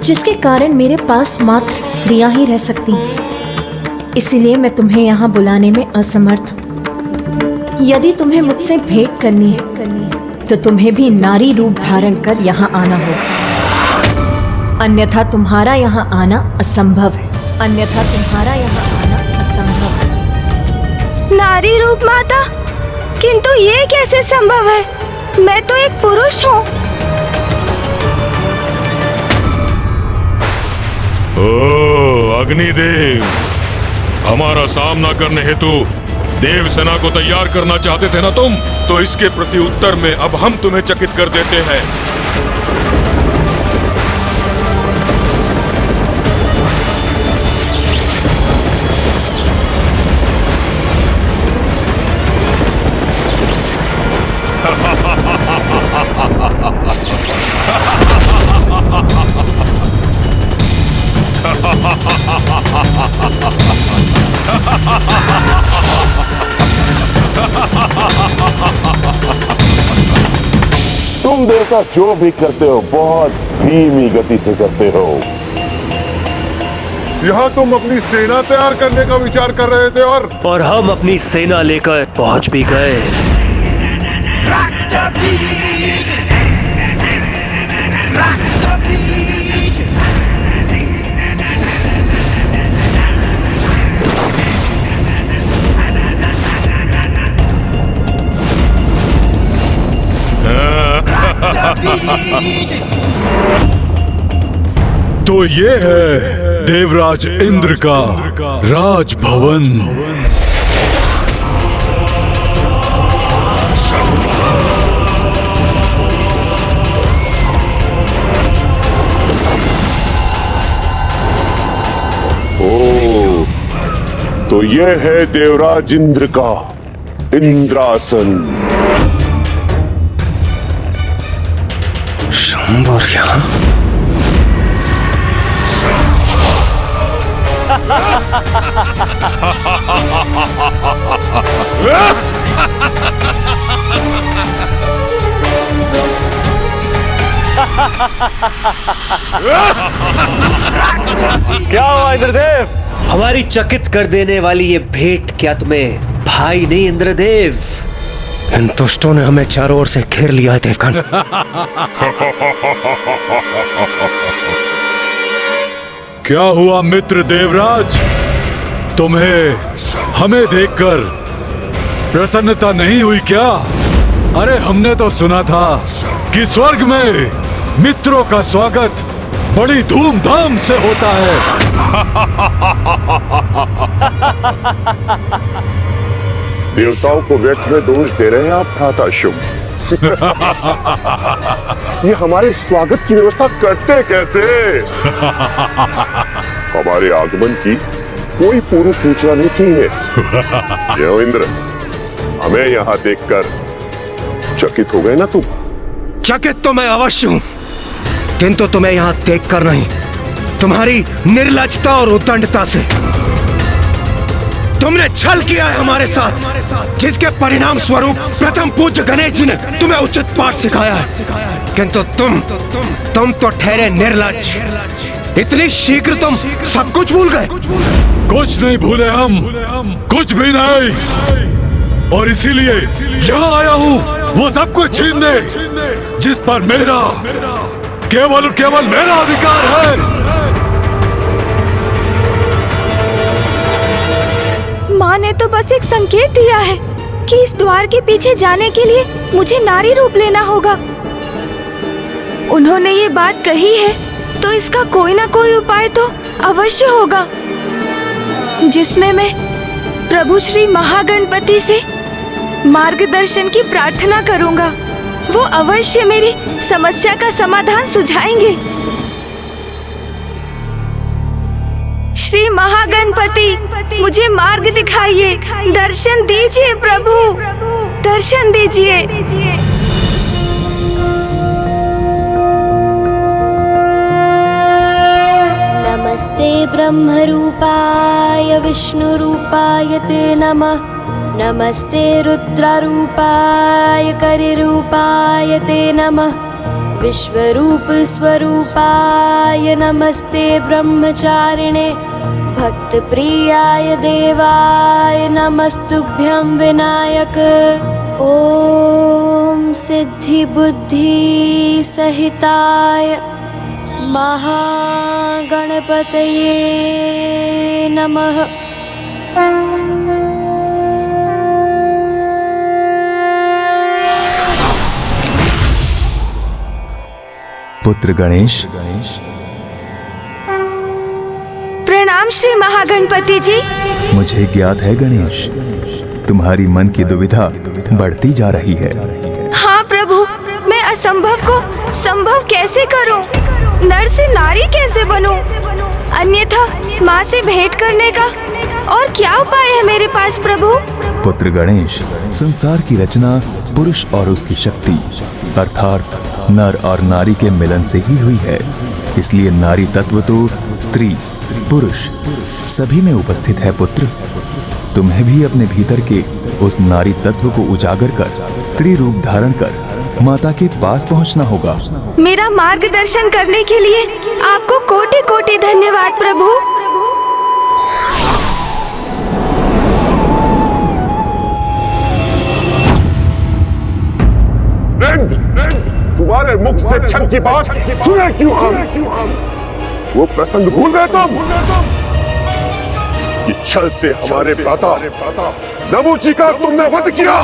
Speaker 16: जिसके कारण मेरे पास मात्र स्त्रियां ही रह सकती हैं। इसीलिए मैं तुम्हें यहाँ बुलाने में असमर्थ हूँ। यदि तुम्हें मुझसे भेंट करनी है तो तुम्हें भी नारी रूप धारण कर यहाँ आना होगा, अन्यथा तुम्हारा यहाँ आना असंभव है। अन्यथा तुम्हारा यहाँ आना असंभव है।
Speaker 19: नारी रूप माता? किंतु ये कैसे संभव है? मैं तो एक पुरुष हूँ।
Speaker 7: ओ अग्निदेव, हमारा सामना करने हेतु देव सेना को तैयार करना चाहते थे ना तुम? तो इसके प्रति उत्तर में अब हम तुम्हें चकित कर देते हैं। तुम देवता जो भी करते हो बहुत धीमी गति से करते हो।
Speaker 2: यहाँ तुम अपनी सेना तैयार करने का विचार कर रहे थे और
Speaker 3: हम अपनी सेना लेकर पहुंच भी गए।
Speaker 10: तो ये है देवराज इंद्र का राजभवन।
Speaker 7: ओ, तो ये है देवराज इंद्र का इंद्रासन।
Speaker 3: शंभर यहाँ
Speaker 18: क्या हुआ इंद्रदेव?
Speaker 3: हमारी चकित कर देने वाली ये भेंट क्या तुम्हें भाई नहीं इंद्रदेव? इन दुष्टों ने हमें चारों ओर से घेर लिया है देवगण।
Speaker 10: क्या हुआ मित्र देवराज? तुम्हें हमें देखकर प्रसन्नता नहीं हुई क्या? अरे हमने तो सुना था कि स्वर्ग में मित्रों का स्वागत बड़ी धूमधाम से होता है।
Speaker 7: देवताओं को व्यर्थ में दोष दे रहे हैं आप भ्राता शुंभ। ये हमारे स्वागत की व्यवस्था करते कैसे? हमारे आगमन की कोई पूर्व सूचना नहीं थी इन्हें। यो इंद्र, हमें यहाँ देखकर चकित हो गए ना तुम?
Speaker 3: चकित तो मैं अवश्य हूं, किंतु तुम्हें यहाँ देखकर नहीं, तुम्हारी निर्लजता और उद्दंडता से तुमने छल किया है हमारे साथ, जिसके परिणाम स्वरूप प्रथम पूज्य गणेश जी ने तुम्हें उचित पाठ सिखाया है। किंतु तुम तो ठहरे निर्लज। इतनी शीघ्र तुम सब कुछ भूल गए।
Speaker 10: कुछ नहीं भूले हम, कुछ भी नहीं। और इसीलिए यहाँ आया हूँ वो सब कुछ छीनने जिस पर मेरा केवल और केवल मेरा अधिकार है।
Speaker 4: माँ ने तो बस एक संकेत दिया है कि इस द्वार के पीछे जाने के लिए मुझे नारी रूप लेना होगा। उन्होंने ये बात कही है तो इसका कोई ना कोई उपाय तो अवश्य होगा, जिसमें मैं प्रभु श्री महागणपति से मार्गदर्शन की प्रार्थना करूंगा। वो अवश्य मेरी समस्या का समाधान सुझाएंगे। श्री महागणपति, मुझे मार्ग दिखाइए, दर्शन दीजिए प्रभु, दर्शन दीजिए।
Speaker 21: नमस्ते ब्रह्मरूपाय विष्णुरूपाय ते नमः। नमस्ते रुद्ररूपाय करिरूपाय ते नमः। विश्वरूप स्वरूपाय नमस्ते ब्रह्मचारिणे। भक्त प्रियाय देवाय नमस्तुभ्यं विनायक। ओम सिद्धि बुद्धि सहिताय महागणपतये नमः।
Speaker 22: पुत्र गणेश।
Speaker 4: प्रणाम श्री महागणपति जी।
Speaker 22: मुझे ज्ञात है गणेश, तुम्हारी मन की दुविधा बढ़ती जा रही है।
Speaker 4: हाँ प्रभु, मैं असंभव को संभव कैसे करूं? नर से नारी कैसे बनूं? अन्यथा माँ से भेंट करने का और क्या उपाय है मेरे पास प्रभु?
Speaker 22: पुत्र गणेश, संसार की रचना पुरुष और उसकी शक्ति अर्थात नर और नारी के मिलन से ही हुई है। इसलिए नारी तत्व तो स्त्री पुरुष सभी में उपस्थित है। पुत्र, तुम्हें भी अपने भीतर के उस नारी तत्व को उजागर कर स्त्री रूप धारण कर माता के पास पहुंचना होगा।
Speaker 4: मेरा मार्गदर्शन करने के लिए आपको कोटि कोटि धन्यवाद प्रभु।
Speaker 8: तुम्हारे मुख से छल की बात सुने क्यों हम? वो प्रसंग भूल गए तुम कि छल से हमारे पिता नमूची का तुमने वध किया।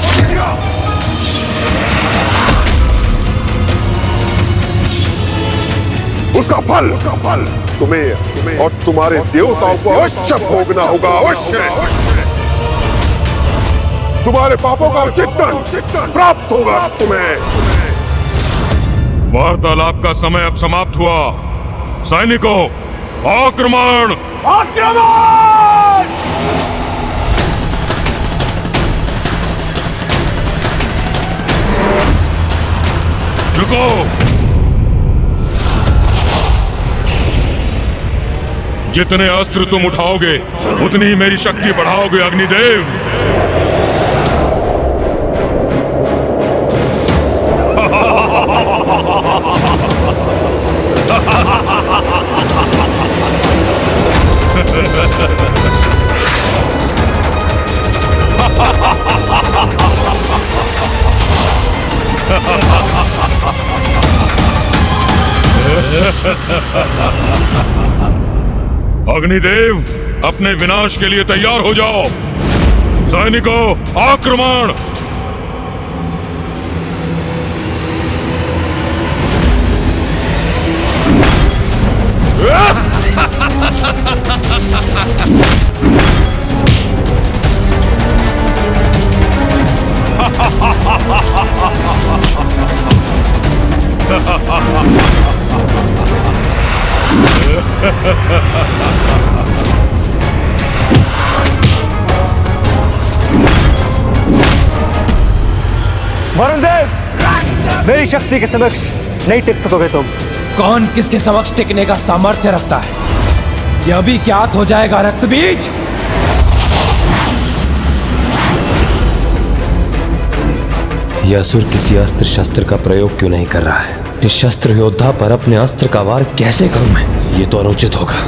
Speaker 8: उसका फल तुम्हें और तुम्हारे देवताओं को अवश्य भोगना होगा। अवश्य तुम्हारे पापों का चिंतन प्राप्त होगा तुम्हें।
Speaker 7: वार्तालाप का समय अब समाप्त हुआ। सैनिकों, आक्रमण!
Speaker 18: आक्रमण!
Speaker 7: रुको! जितने अस्त्र तुम उठाओगे उतनी ही मेरी शक्ति बढ़ाओगे अग्निदेव। अग्निदेव, अपने विनाश के लिए तैयार हो जाओ। सैनिकों, आक्रमण!
Speaker 18: वरुण देव, मेरी शक्ति के समक्ष नहीं टिक सकोगे तुम।
Speaker 23: कौन किसके समक्ष टिकने का सामर्थ्य रखता है?
Speaker 18: कि अभी क्या हो जाएगा रक्त बीज।
Speaker 1: यह असुर किसी अस्त्र शस्त्र का प्रयोग क्यों नहीं कर रहा है? निशस्त्र योद्धा पर अपने अस्त्र का वार कैसे करूं मैं? ये तो अनुचित होगा।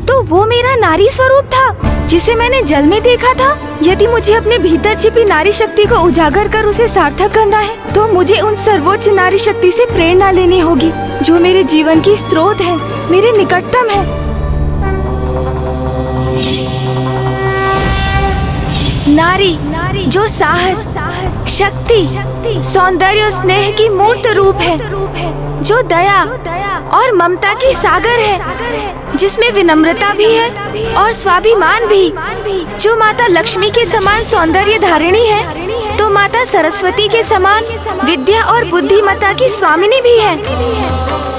Speaker 4: तो वो मेरा नारी स्वरूप था जिसे मैंने जल में देखा था। यदि मुझे अपने भीतर छिपी नारी शक्ति को उजागर कर उसे सार्थक करना है तो मुझे उन सर्वोच्च नारी शक्ति से प्रेरणा लेनी होगी जो मेरे जीवन की स्रोत है, मेरे निकटतम है। नारी जो साहस, शक्ति, सौंदर्य और स्नेह की मूर्त रूप है, जो दया और ममता की सागर है, जिसमें विनम्रता भी है और स्वाभिमान भी, जो माता लक्ष्मी के समान सौंदर्य धारिणी है तो माता सरस्वती के समान विद्या और बुद्धिमता की स्वामिनी भी है,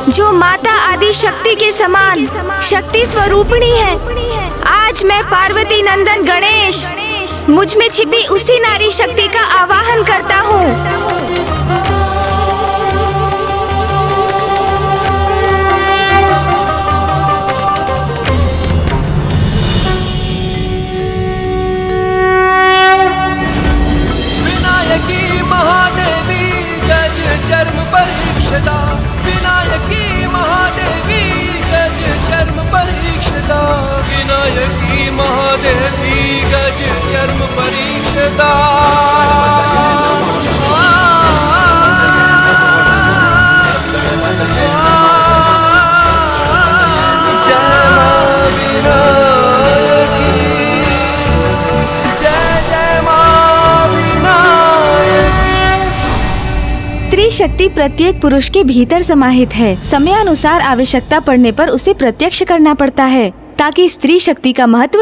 Speaker 4: जो माता आदि शक्ति के समान शक्ति स्वरूपिणी है। आज मैं पार्वती नंदन गणेश मुझ में छिपी उसी नारी शक्ति का आवाहन करता हूँ।
Speaker 14: विनायकी महादेवी गज चर्म परीक्षदा, विनायकी महादेवी गज चर्म परीक्षदा, विनायकी महादेवी गज चर्म परीक्षदा।
Speaker 4: स्त्री शक्ति प्रत्येक पुरुष के भीतर समाहित है। समयानुसार आवश्यकता पड़ने पर उसे प्रत्यक्ष करना पड़ता है ताकि स्त्री शक्ति का महत्व